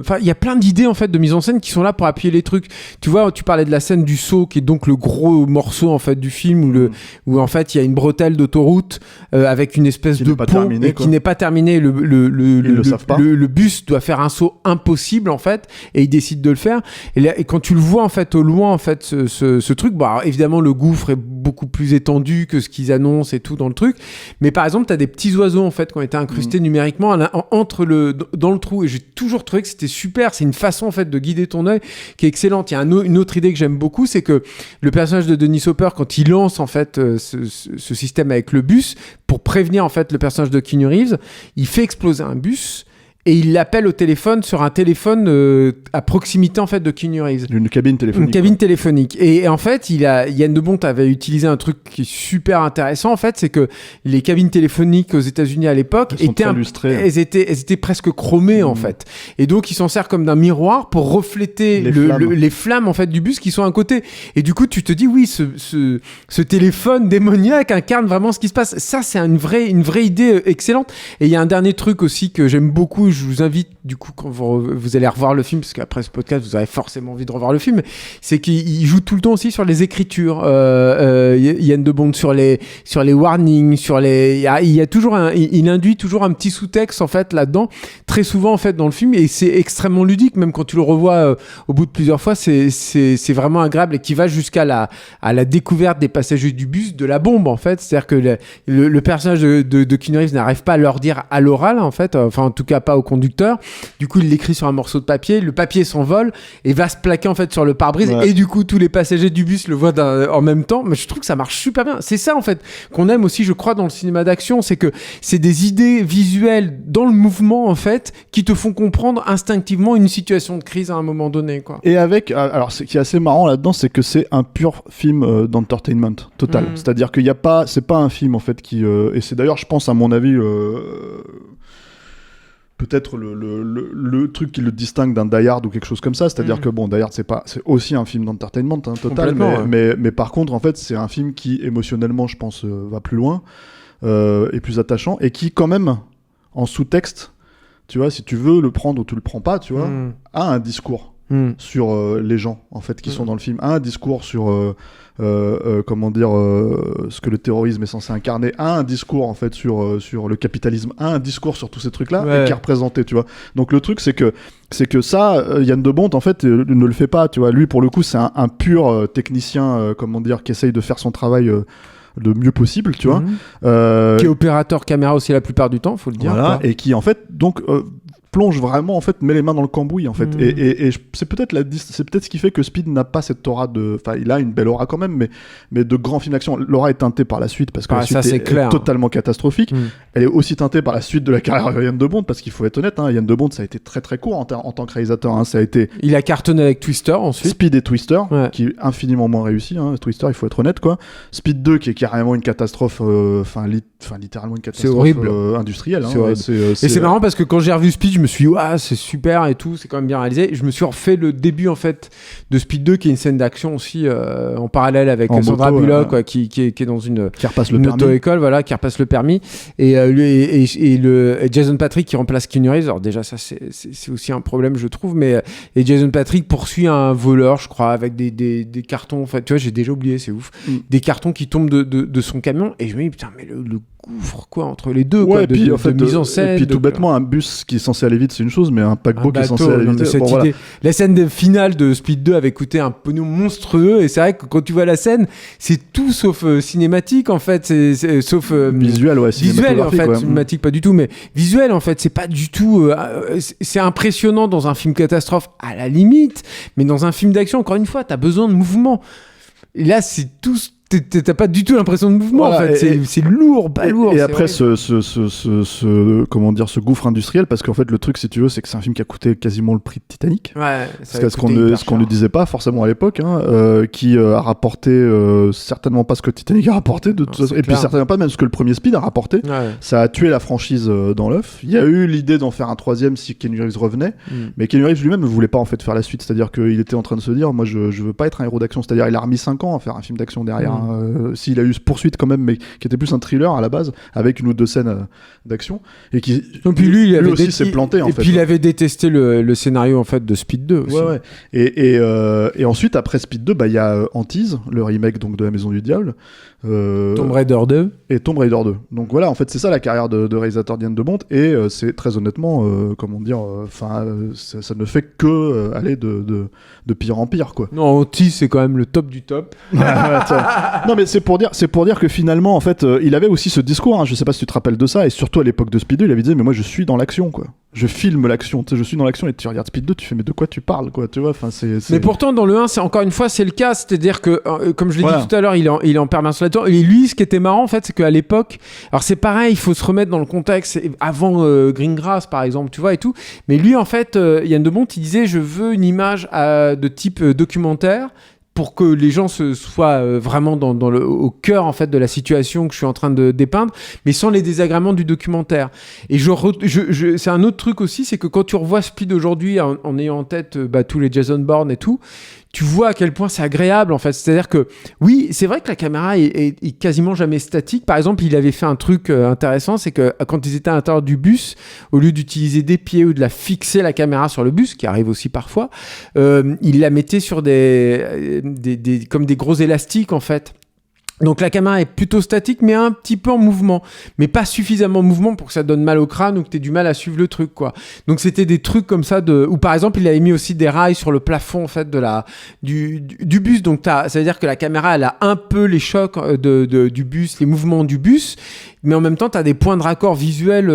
enfin il y a plein d'idées en fait de mise en scène qui sont là pour appuyer les trucs. Tu vois, tu parlais de la scène du saut qui est donc le gros morceau en fait du film où en fait il y a une bretelle d'autoroute avec une espèce Qui de n'est pas pont terminé, et quoi. qui n'est pas terminé. Ils le savent pas. Le bus doit faire un saut impossible en fait et il décide de le faire. Et quand tu le vois en fait au loin en fait ce truc, bon alors, évidemment le gouffre est beaucoup plus étendu que ce qu'ils annoncent et tout dans le truc. Mais par exemple, tu as des petits oiseaux en fait qui ont été incrustés numériquement entre dans le trou, et j'ai toujours trouvé que c'était super. C'est une façon en fait de guider ton œil qui est excellente. Il y a une autre idée que j'aime beaucoup, c'est que le personnage de Dennis Hopper, quand il lance en fait ce système avec le bus pour prévenir en fait le personnage de Keanu Reeves, il fait exploser un bus et il l'appelle au téléphone sur un téléphone à proximité en fait de Keanu Reeves. Une cabine téléphonique. Une cabine téléphonique. Et en fait, Yann de Bont avait utilisé un truc qui est super intéressant. En fait, c'est que les cabines téléphoniques aux États-Unis à l'époque elles étaient presque chromées en fait. Et donc, il s'en sert comme d'un miroir pour refléter les flammes en fait du bus qui sont à côté. Et du coup, tu te dis oui, ce téléphone démoniaque incarne vraiment ce qui se passe. Ça, c'est une vraie idée excellente. Et il y a un dernier truc aussi que j'aime beaucoup. Je vous invite, du coup, quand vous allez revoir le film, parce qu'après ce podcast, vous avez forcément envie de revoir le film, c'est qu'il joue tout le temps aussi sur les écritures. Yann de Bont sur les warnings, il y a toujours il induit toujours un petit sous-texte, en fait, là-dedans, très souvent, en fait, dans le film, et c'est extrêmement ludique, même quand tu le revois au bout de plusieurs fois, c'est vraiment agréable, et qui va jusqu'à la découverte des passagers du bus de la bombe, en fait. C'est-à-dire que le personnage de Keanu Reeves n'arrive pas à leur dire à l'oral, en fait, enfin, en tout cas, pas au conducteur. Du coup, il l'écrit sur un morceau de papier, le papier s'envole et va se plaquer en fait sur le pare-brise, et du coup tous les passagers du bus le voient en même temps. Mais je trouve que ça marche super bien. C'est ça en fait qu'on aime aussi, je crois, dans le cinéma d'action, c'est que c'est des idées visuelles dans le mouvement en fait qui te font comprendre instinctivement une situation de crise à un moment donné, quoi. Et alors ce qui est assez marrant là-dedans, c'est que c'est un pur film d'entertainment total. C'est-à-dire qu'il y a pas, c'est pas un film en fait qui et c'est d'ailleurs, je pense, à mon avis, peut-être le truc qui le distingue d'un Die Hard ou quelque chose comme ça, c'est-à-dire que bon, Die Hard c'est aussi un film d'entertainment total, mais par contre en fait c'est un film qui émotionnellement, je pense, va plus loin, est plus attachant, et qui quand même en sous-texte, tu vois, si tu veux le prendre ou tu le prends pas, tu vois, a un discours sur les gens en fait qui sont dans le film, a un discours sur comment dire, ce que le terrorisme est censé incarner, a un discours en fait sur le capitalisme, a un discours sur tous ces trucs là, et qui est représenté, tu vois. Donc le truc c'est que ça, Yann de Bont en fait ne le fait pas, tu vois. Lui pour le coup c'est un pur technicien, comment dire, qui essaye de faire son travail le mieux possible, tu vois, qui est opérateur caméra aussi la plupart du temps, faut le dire, voilà, quoi. et qui en fait donc plonge vraiment, en fait, met les mains dans le cambouis, en fait. Et c'est peut-être ce qui fait que Speed n'a pas cette aura enfin, il a une belle aura quand même, mais de grands films d'action. L'aura est teintée par la suite, parce que la suite est totalement catastrophique. Elle est aussi teintée par la suite de la carrière de Yann de Bont, parce qu'il faut être honnête, hein, Yann de Bont, ça a été très très court en tant que réalisateur, hein, ça a été... Il a cartonné avec Twister ensuite. Speed et Twister, qui est infiniment moins réussi, hein. Twister, il faut être honnête, quoi. Speed 2, qui est carrément une catastrophe, littéralement une catastrophe industrielle. Hein. Et c'est marrant parce que quand j'ai revu Speed, je me suis dit, c'est super et tout, c'est quand même bien réalisé. Je me suis refait le début en fait de Speed 2, qui est une scène d'action aussi en parallèle avec Sandra Bullock, quoi, qui est dans une auto-école, voilà, qui repasse le permis, et Jason Patric qui remplace Keanu Reeves. Alors déjà ça c'est aussi un problème, je trouve, mais et Jason Patric poursuit un voleur, je crois, avec des cartons, en fait, tu vois, j'ai déjà oublié, c'est ouf, des cartons qui tombent de son camion, et je me dis putain, mais le gouffre, quoi, entre les deux, quoi, puis, en fait, de mise en scène. Et puis tout bêtement, un bus qui est censé aller vite, c'est une chose, mais un paquebot qui est censé aller vite, voilà. La scène finale de Speed 2 avait coûté un pognon monstrueux, et c'est vrai que quand tu vois la scène, c'est tout sauf cinématique, en fait, sauf visuel, en fait, cinématique pas du tout, mais visuel, en fait, c'est pas du tout c'est impressionnant dans un film catastrophe à la limite, mais dans un film d'action, encore une fois, t'as besoin de mouvement. Et là, c'est tout t'as pas du tout l'impression de mouvement, Voilà, en fait. C'est lourd, pas lourd. Et après, comment dire, ce gouffre industriel, parce qu'en fait, le truc, si tu veux, c'est que c'est un film qui a coûté quasiment le prix de Titanic. Ouais, Ce qu'on ne disait pas forcément à l'époque, qui a rapporté certainement pas ce que Titanic a rapporté, de toute façon, et puis certainement pas même ce que le premier Speed a rapporté. Ouais. Ça a tué la franchise dans l'œuf. Il y a eu l'idée d'en faire un troisième si Keanu Reeves revenait, mais Keanu Reeves lui-même ne voulait pas en fait faire la suite, c'est-à-dire qu'il était en train de se dire, moi je veux pas être un héros d'action, c'est-à-dire il a remis 5 ans à faire un film d'action derrière. S'il a eu poursuite quand même, mais qui était plus un thriller à la base, avec une ou deux scènes d'action, et qui puis lui aussi s'est planté en fait. Et puis il avait détesté le scénario en fait de Speed 2 aussi. Ouais. Et ensuite après Speed 2, il y a Antise, le remake donc de La Maison du Diable. Tomb Raider 2 et Tomb Raider 2. Donc voilà, en fait c'est ça la carrière de réalisateur d'Ian de Bont, et c'est très honnêtement ça ne fait que aller de pire en pire quoi. Non, Antise c'est quand même le top du top. Non mais c'est pour dire que finalement en fait il avait aussi ce discours, je sais pas si tu te rappelles de ça, et surtout à l'époque de Speed 2 il avait dit mais moi je suis dans l'action quoi. Je filme l'action, tu sais, je suis dans l'action, et tu regardes Speed 2, tu fais mais de quoi tu parles quoi, tu vois, enfin c'est... Mais pourtant dans le 1, c'est encore une fois c'est le cas, c'est-à-dire que comme je l'ai dit tout à l'heure, il est en permanence là-dedans, et lui ce qui était marrant en fait, c'est qu'à l'époque, alors c'est pareil, il faut se remettre dans le contexte avant Greengrass par exemple, tu vois, et tout, mais lui en fait Ian de Bont, il disait je veux une image de type documentaire, pour que les gens soient vraiment au cœur en fait de la situation que je suis en train de dépeindre, mais sans les désagréments du documentaire. Et c'est un autre truc aussi, c'est que quand tu revois Speed aujourd'hui en ayant en tête tous les Jason Bourne et tout, tu vois à quel point c'est agréable en fait. C'est-à-dire que oui, c'est vrai que la caméra est quasiment jamais statique. Par exemple, il avait fait un truc intéressant, c'est que quand ils étaient à l'intérieur du bus, au lieu d'utiliser des pieds ou de la fixer la caméra sur le bus, qui arrive aussi parfois, il la mettait sur comme des gros élastiques en fait. Donc la caméra est plutôt statique, mais un petit peu en mouvement, mais pas suffisamment en mouvement pour que ça donne mal au crâne ou que t'aies du mal à suivre le truc, quoi. Donc c'était des trucs comme ça ou par exemple il avait mis aussi des rails sur le plafond en fait du bus. Donc ça veut dire que la caméra elle a un peu les chocs du bus, les mouvements du bus, mais en même temps t'as des points de raccord visuels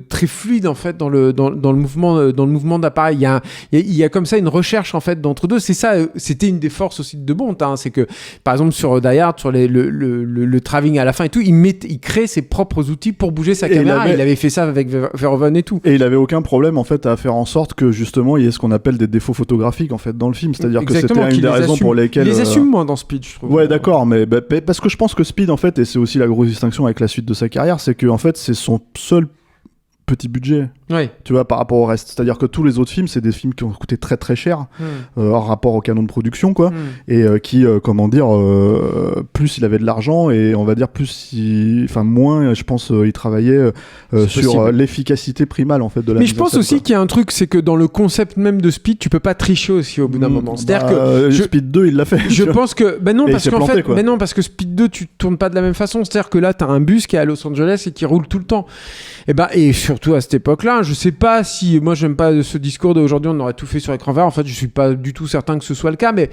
très fluides en fait dans le mouvement d'appareil. Il y a comme ça une recherche en fait d'entre deux. C'est ça, c'était une des forces aussi de Bont, c'est que par exemple sur Die Hard, sur le travelling à la fin et tout, il crée ses propres outils pour bouger sa caméra. Il avait fait ça avec Verhoeven et tout. Et il avait aucun problème en fait à faire en sorte que justement il y ait ce qu'on appelle des défauts photographiques en fait dans le film. C'est-à-dire exactement, que c'était une des raisons pour lesquelles... Il les assume moins dans Speed, je trouve. Ouais, d'accord, mais parce que je pense que Speed en fait, et c'est aussi la grosse distinction avec la suite de sa carrière, c'est que en fait c'est son seul petit budget, tu vois, par rapport au reste. C'est-à-dire que tous les autres films, c'est des films qui ont coûté très très cher en rapport au canon de production, quoi, et qui, plus il avait de l'argent, et on va dire moins, je pense, il travaillait sur l'efficacité primale en fait de la. Mais je pense aussi qu'il y a un truc, c'est que dans le concept même de Speed, tu peux pas tricher aussi au bout d'un moment. C'est-à-dire que Speed 2, il l'a fait. Je pense que parce que Speed 2, tu tournes pas de la même façon. C'est-à-dire que là, t'as un bus qui est à Los Angeles et qui roule tout le temps. Et surtout à cette époque-là, je sais pas si moi j'aime pas ce discours d'aujourd'hui, on aurait tout fait sur écran vert. En fait, je suis pas du tout certain que ce soit le cas, mais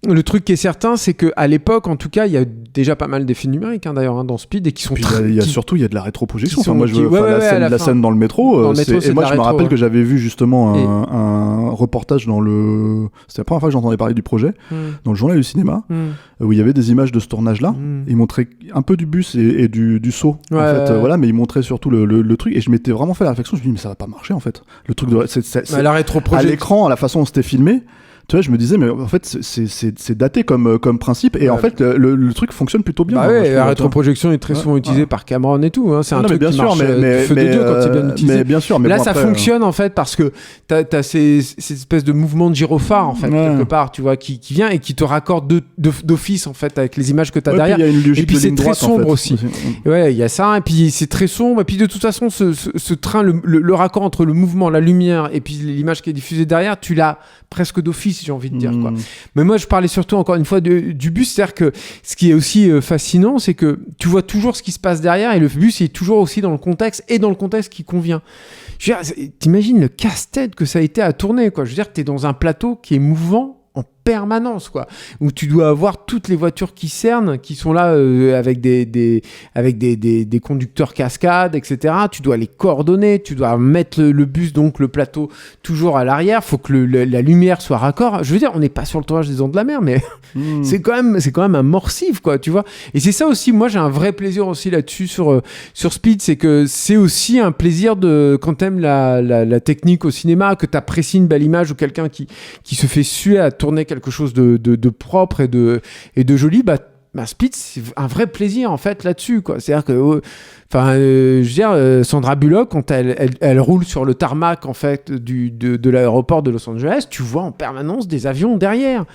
le truc qui est certain, c'est qu'à l'époque, en tout cas, il y a déjà pas mal d'effets numériques d'ailleurs dans Speed, et qui sont surtout il y a de la rétroprojection. La scène dans le métro. Et moi je me rappelle que j'avais vu justement un reportage c'était la première fois que j'entendais parler du projet dans le journal du cinéma, où il y avait des images de ce tournage-là. Ils montraient un peu du bus et du saut en fait, voilà, mais ils montraient surtout le truc, et je m'étais vraiment fait la réflexion. Je me dis mais ça va pas marcher en fait. Le truc la rétroprojection à l'écran, à la façon dont c'était filmé. Tu vois, je me disais, mais en fait, c'est daté comme principe, et en fait, le truc fonctionne plutôt bien. La rétroprojection est très souvent utilisée par Cameron et tout. C'est un truc qui marche feu de Dieu quand il est bien utilisé. Mais bien sûr, mais là, ça fonctionne en fait parce que t'as ces espèces de mouvements de gyrophare en fait quelque part, tu vois, qui vient et qui te raccorde d'office en fait avec les images que t'as derrière. Et puis c'est très sombre aussi. Ouais, il y a ça, et puis c'est très sombre, et puis de toute façon, ce train, le raccord entre le mouvement, la lumière et puis l'image qui est diffusée derrière, tu l'as presque d'office, j'ai envie de dire, quoi. Mais moi je parlais surtout encore une fois du bus, c'est-à-dire que ce qui est aussi fascinant, c'est que tu vois toujours ce qui se passe derrière, et le bus est toujours aussi dans le contexte qui convient. Je veux dire, t'imagines le casse-tête que ça a été à tourner, quoi. Je veux dire, t'es dans un plateau qui est mouvant en permanence, quoi, où tu dois avoir toutes les voitures qui cernent, qui sont là avec des conducteurs cascades, etc. Tu dois les coordonner, tu dois mettre le bus, donc le plateau, toujours à l'arrière. Faut que la lumière soit raccord. Je veux dire, on n'est pas sur le tournage des Dents de la Mer, mais c'est quand même immersif, quoi, tu vois. Et c'est ça aussi, moi j'ai un vrai plaisir aussi là-dessus sur Speed, c'est que c'est aussi un plaisir quand t'aimes la technique au cinéma, que t'apprécies une belle image ou quelqu'un qui se fait suer à tourner quelque chose de propre et de joli, Speed, c'est un vrai plaisir en fait là-dessus, quoi. C'est-à-dire que je veux dire, Sandra Bullock, quand elle roule sur le tarmac en fait de l'aéroport de Los Angeles, tu vois en permanence des avions derrière.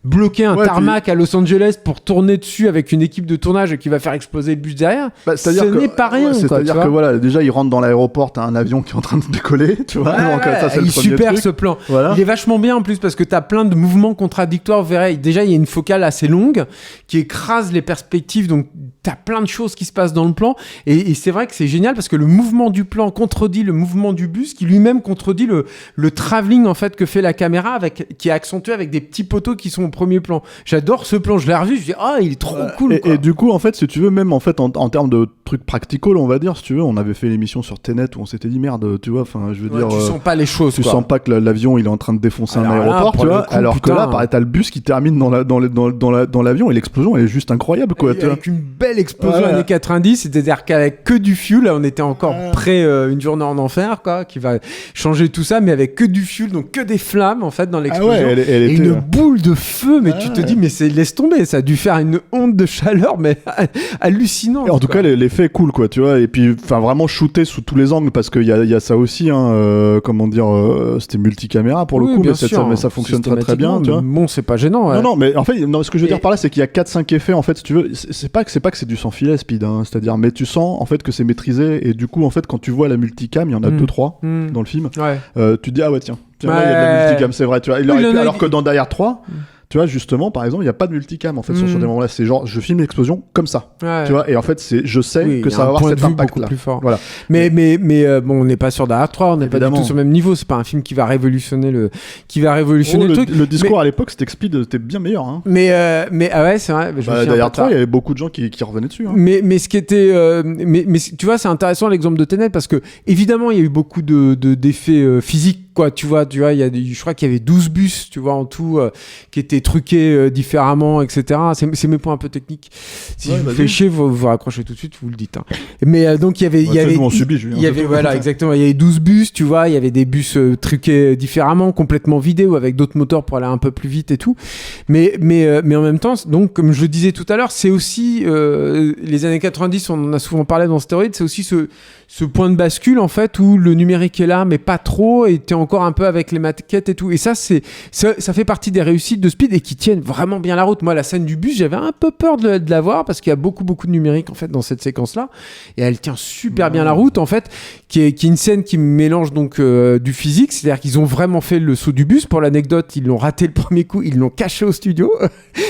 Bloquer un tarmac à Los Angeles pour tourner dessus avec une équipe de tournage qui va faire exploser le bus derrière, n'est pas rien. C'est-à-dire que voilà, déjà il rentre dans l'aéroport, t'as un avion qui est en train de décoller, tu vois. Donc, ça, c'est il est super truc. Ce plan. Voilà. Il est vachement bien en plus parce que t'as plein de mouvements contradictoires. Vous verrez, déjà il y a une focale assez longue qui écrase les perspectives, donc t'as plein de choses qui se passent dans le plan. Et c'est vrai que c'est génial parce que le mouvement du plan contredit le mouvement du bus, qui lui-même contredit le travelling en fait que fait la caméra, qui est accentué avec des petits poteaux qui sont au premier plan. J'adore ce plan, je l'ai revu, je dis il est trop cool. Et du coup, en fait, si tu veux, même en fait, en termes de trucs practical, on va dire, si tu veux, on avait fait l'émission sur Tenet où on s'était dit merde, tu vois, enfin, je veux dire, tu sens pas les choses. Tu sens pas que l'avion il est en train de défoncer un aéroport, tu vois. Alors que là, pareil, t'as le bus qui termine dans l'avion et l'explosion elle est juste incroyable, quoi. Avec une belle explosion années 90, c'est-à-dire qu'avec que du fuel, on était encore près une journée en enfer, quoi, qui va changer tout ça, mais avec que du fuel, donc que des flammes en fait dans l'explosion, et une boule de feu, mais tu te dis mais laisse tomber, ça a dû faire une onde de chaleur mais hallucinante. En tout cas l'effet est cool, quoi, tu vois, et puis enfin vraiment shooté sous tous les angles parce qu'il y a ça aussi, comment dire, c'était multicaméra pour le coup, mais ça fonctionne très très bien, tu vois. Bon, c'est pas gênant. Ouais. Non, mais en fait, ce que je veux dire par là, c'est qu'il y a 4-5 effets en fait, si tu veux. C'est pas que c'est du sans filet Speed, c'est-à-dire, mais tu sens en fait que c'est maîtrisé, et du coup en fait quand tu vois la multicam, il y en a 2-3 dans le film, tu te dis tiens, là, il y a de la multicam, c'est vrai, tu vois. Alors que dans Die Hard 3, tu vois, justement, par exemple, il n'y a pas de multicam en fait sur des moments-là. C'est genre, je filme l'explosion comme ça, tu vois. Et en fait, je sais que ça va avoir cet impact-là. Plus fort. Voilà. Mais bon, on n'est pas sur Die Hard 3, on n'est pas du tout sur le même niveau. C'est pas un film qui va révolutionner le truc. Le discours à l'époque, c'était que Speed était bien meilleur. Hein. Mais c'est vrai. Die Hard 3, il y avait beaucoup de gens qui revenaient dessus. Hein. Mais ce qui était, mais tu vois, c'est intéressant l'exemple de Tenet parce que évidemment, il y a eu beaucoup d'effets physiques. Quoi, tu vois, je crois qu'il y avait 12 bus, tu vois, en tout, qui étaient truqués différemment, etc. C'est mes points un peu techniques. Si je vous fais chier, vous raccrochez tout de suite, vous le dites. Hein. Mais donc, il y avait, voilà, exactement. Il y avait 12 bus, tu vois, il y avait des bus truqués différemment, complètement vidés ou avec d'autres moteurs pour aller un peu plus vite et tout. Mais en même temps, donc, comme je le disais tout à l'heure, c'est aussi, les années 90, on en a souvent parlé dans Stéroïde, c'est aussi ce point de bascule, en fait, où le numérique est là, mais pas trop, et t'es encore un peu avec les maquettes et tout. Et ça fait partie des réussites de Speed et qui tiennent vraiment bien la route. Moi, la scène du bus, j'avais un peu peur de la voir parce qu'il y a beaucoup de numérique, en fait, dans cette séquence-là. Et elle tient super bien la route, en fait, qui est une scène qui mélange donc du physique, c'est-à-dire qu'ils ont vraiment fait le saut du bus. Pour l'anecdote, ils l'ont raté le premier coup, ils l'ont caché au studio.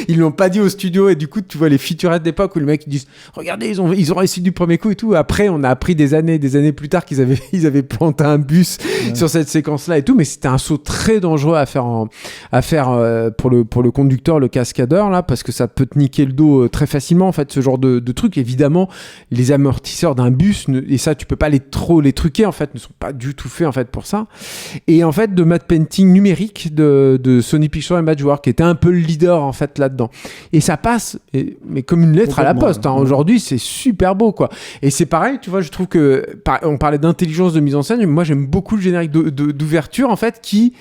Ils l'ont pas dit au studio, et du coup, tu vois les featurettes d'époque où le mec, ils disent, regardez, ils ont réussi du premier coup et tout. Après, on a appris des années plus tard qu'ils avaient planté un bus sur cette séquence-là et tout, mais c'était un saut très dangereux à faire pour le conducteur, le cascadeur là, parce que ça peut te niquer le dos très facilement en fait, ce genre de truc. Évidemment, les amortisseurs d'un bus, et ça tu peux pas les truquer en fait, ne sont pas du tout faits en fait pour ça. Et en fait, de matte painting numérique de Sony Pictures Imageworks, qui était un peu le leader en fait là-dedans, et ça passe mais comme une lettre à la poste, hein. Aujourd'hui c'est super beau, quoi. Et c'est pareil, tu vois, je trouve que on parlait d'intelligence de mise en scène, moi j'aime beaucoup le générique d'ouverture en fait, qui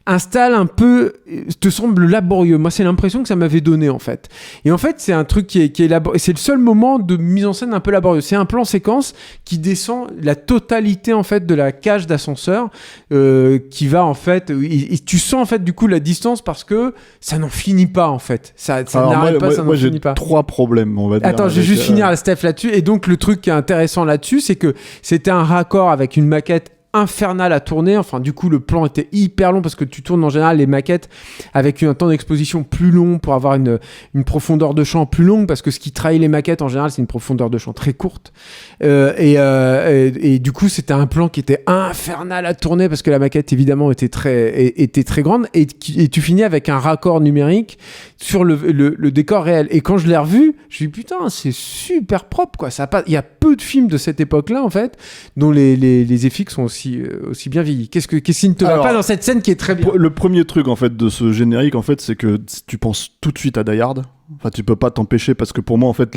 installe un peu, te semble laborieux. Moi, c'est l'impression que ça m'avait donné, en fait. Et en fait, c'est un truc qui est laborieux. C'est le seul moment de mise en scène un peu laborieux. C'est un plan séquence qui descend la totalité, en fait, de la cage d'ascenseur, qui va, en fait, et tu sens, en fait, du coup, la distance parce que ça n'en finit pas, en fait. Ça n'arrête pas, ça n'en finit pas. Moi, j'ai 3 problèmes, on va dire. Attends, je vais juste finir la Steph là-dessus. Et donc, le truc qui est intéressant là-dessus, c'est que c'était un raccord avec une maquette infernal à tourner. Enfin, du coup, le plan était hyper long parce que tu tournes en général les maquettes avec un temps d'exposition plus long pour avoir une profondeur de champ plus longue, parce que ce qui trahit les maquettes en général, c'est une profondeur de champ très courte. Et du coup, c'était un plan qui était infernal à tourner parce que la maquette, évidemment, était très grande. Et tu finis avec un raccord numérique sur le décor réel. Et quand je l'ai revu, je me dis putain, c'est super propre, quoi. Il y a peu de films de cette époque-là, en fait, dont les FX sont aussi bien vieillis. Qu'est-ce qui ne te va pas dans cette scène qui est très bien? Le premier truc, en fait, de ce générique, en fait, c'est que tu penses tout de suite à Die Hard. Enfin, tu peux pas t'empêcher, parce que pour moi, en fait,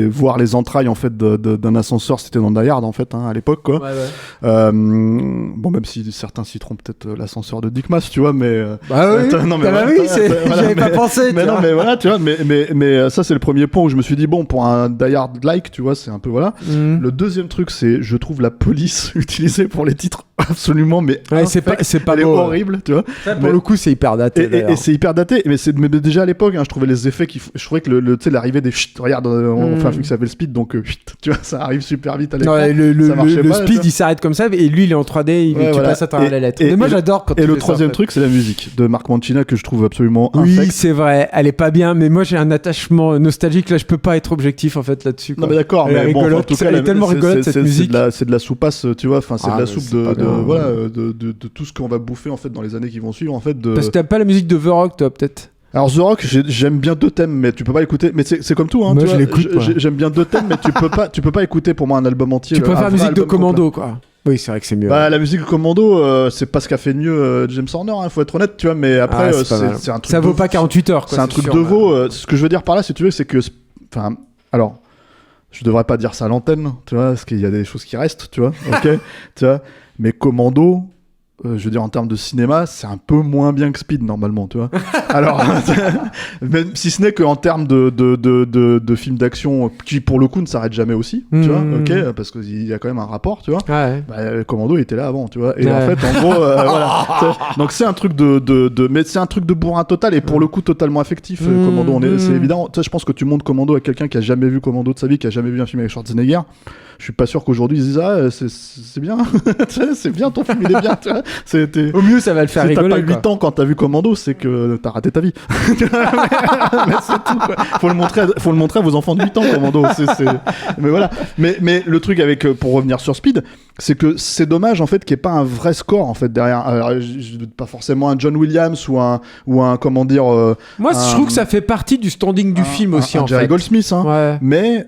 voir les entrailles, en fait, d'un ascenseur, c'était dans Die Hard, en fait, à l'époque, quoi. Ouais. Bon, même si certains citeront peut-être l'ascenseur de Dick Maas, tu vois, mais... Bah oui, non, mais oui, j'avais pas pensé. Mais non, mais voilà, tu vois, mais ça, c'est le premier point où je me suis dit, bon, pour un Die Hard-like, tu vois, c'est un peu, voilà. Le deuxième truc, c'est, je trouve la police utilisée pour les titres absolument, mais c'est pas elle est beau, horrible, tu vois. Ça, pour le coup, c'est hyper daté. Et c'est hyper daté, mais déjà à l'époque, je trouvais les effets je trouvais que l'arrivée des regarde, on fait un film qui s'appelle Speed, donc tu vois, ça arrive super vite à l'écran. Le Speed, il s'arrête comme ça, et lui, il est en 3D, tu passes à travers la lettre. Mais moi, j'adore quand. Et le troisième truc, c'est la musique de Marc Mancina que je trouve absolument infecte. Oui, c'est vrai, elle est pas bien, mais moi, j'ai un attachement nostalgique. Là, je peux pas être objectif en fait là-dessus. Non, mais d'accord, mais bon, en tout cas, elle est tellement rigolote cette musique. C'est de la soupasse, tu vois. Enfin, c'est de la soupe de tout ce qu'on va bouffer en fait dans les années qui vont suivre, en fait. Parce que t'aimes pas la musique de The Rock, toi, peut-être. Alors The Rock, j'aime bien deux thèmes, mais tu peux pas écouter. Mais c'est comme tout, hein. Moi, je l'écoute. J'aime bien deux thèmes, mais tu peux pas écouter pour moi un album entier. Tu préfères la musique de Commando, quoi. Oui, c'est vrai que c'est mieux. Bah, la musique de Commando, c'est pas ce qu'a fait de mieux James Horner, faut être honnête, tu vois. Mais après, c'est un truc. Ça vaut pas 48 heures, quoi. C'est un truc de veau. Ce que je veux dire par là, si tu veux, c'est que, enfin, alors, je devrais pas dire ça à l'antenne, tu vois, parce qu'il y a des choses qui restent, tu vois. Ok, tu vois. Mais Commando. Je veux dire, en termes de cinéma, c'est un peu moins bien que Speed, normalement, tu vois. Alors, même si ce n'est qu'en termes de films d'action, qui, pour le coup, ne s'arrête jamais aussi, tu vois, ok, parce qu'il y a quand même un rapport, tu vois. Ouais. Bah, Commando, il était là avant, tu vois. Et en fait, en gros, voilà. Donc, c'est un truc mais c'est un truc de bourrin total, et pour le coup, totalement affectif. Commando, c'est évident. Tu sais, je pense que tu montres Commando à quelqu'un qui a jamais vu Commando de sa vie, qui a jamais vu un film avec Schwarzenegger. Je suis pas sûr qu'aujourd'hui ils disent c'est bien, c'est bien ton film, il est bien. Tu vois. Au mieux, ça va le faire rigoler. Si t'as pas 8 ans quand t'as vu Commando, c'est que t'as raté ta vie. mais c'est tout, quoi. Faut le montrer à vos enfants de 8 ans, Commando. Mais voilà. Mais le truc avec, pour revenir sur Speed, c'est que c'est dommage en fait qu'il n'y ait pas un vrai score en fait derrière. Alors, pas forcément un John Williams ou un comment dire. Moi, je trouve que ça fait partie du standing du film aussi, en fait. Jerry Goldsmith, hein. Ouais. Mais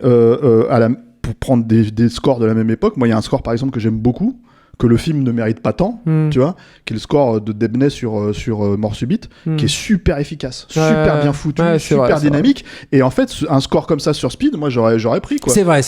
pour prendre des scores de la même époque, moi il y a un score par exemple que j'aime beaucoup, que le film ne mérite pas tant, tu vois, qui est le score de Debney sur Mort Subite, qui est super efficace, super bien foutu, super dynamique. Et en fait, un score comme ça sur Speed, moi j'aurais pris, quoi. C'est vrai.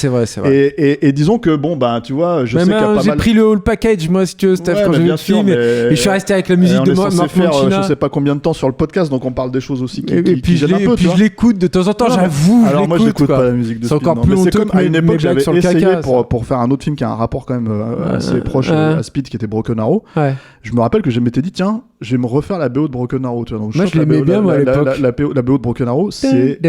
Et disons que bon, ben tu vois, je sais qu'il y a pas mal. J'ai pris le whole package, moi, si tu veux, Steph, quand j'ai vu le film, et je suis resté avec la musique de Marc Mancina. Je sais pas combien de temps sur le podcast, donc on parle des choses aussi qui gênent un peu. Et puis je l'écoute de temps en temps, j'avoue. Alors moi je l'écoute pas la musique de Speed. C'est encore plus honteux que à une époque j'avais essayé caca, pour faire un autre film qui a un rapport quand même assez proche à Speed, qui était Broken Arrow. Ouais. Je me rappelle que je m'étais dit tiens, je vais me refaire la BO de Broken Arrow, tu vois. Donc, moi je l'aimais bien, moi, à l'époque. La BO de Broken Arrow, c'est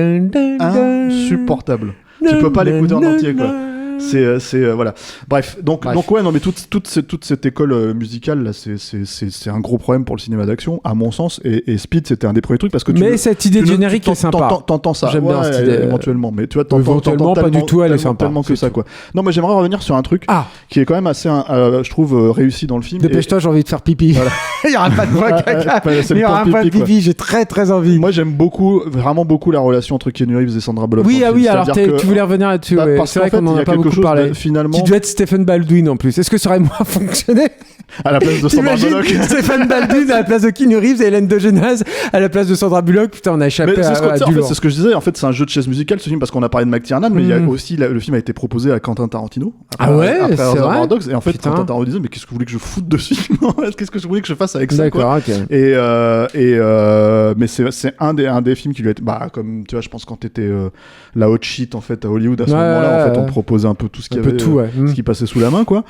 insupportable. Tu peux pas l'écouter en entier, quoi. C'est voilà. Bref, donc ouais, non, mais toute cette école musicale là, c'est un gros problème pour le cinéma d'action, à mon sens. Et Speed, c'était un des premiers trucs parce que cette idée de générique est sympa. T'entends ça. J'aime bien cette idée. Éventuellement, mais tu vois, éventuellement pas du tout. Elle est sympa. Tellement que ça, quoi. Non, mais j'aimerais revenir sur un truc qui est quand même assez, je trouve, réussi dans le film. Dépêche-toi, j'ai envie de faire pipi. Voilà. Il y aura pas de voix caca. Il y aura pas de pipi. J'ai très envie. Moi, j'aime vraiment beaucoup la relation entre Keanu Reeves et Sandra Bullock. Oui, alors tu voulais revenir là-dessus. C'est vrai qu'on en a pas beaucoup parlé. Finalement, qui devait être Stephen Baldwin en plus. Est-ce que ça aurait moins fonctionné à la place de Sandra Bullock? Stephen Baldwin à la place de Keanu Reeves et Hélène DeGeneres à la place de Sandra Bullock. Putain, on a échappé à du lourd. C'est ce que je disais. En fait, c'est un jeu de chaise musicale ce film, parce qu'on a parlé de McTiernan, mais il y a aussi le film a été proposé à Quentin Tarantino. Après c'est vrai. Dogs, et en fait, Quentin Tarantino disait mais qu'est-ce que vous voulez que je foute dessus? Qu'est-ce que vous voulez que je fasse avec ça? D'accord, ok. Mais c'est un des films qui lui a été, comme tu vois, je pense quand t'étais la hot shit en fait à Hollywood à ce moment-là, en fait, on proposait un peu tout ce qu'il y avait, ce qui passait sous la main, quoi.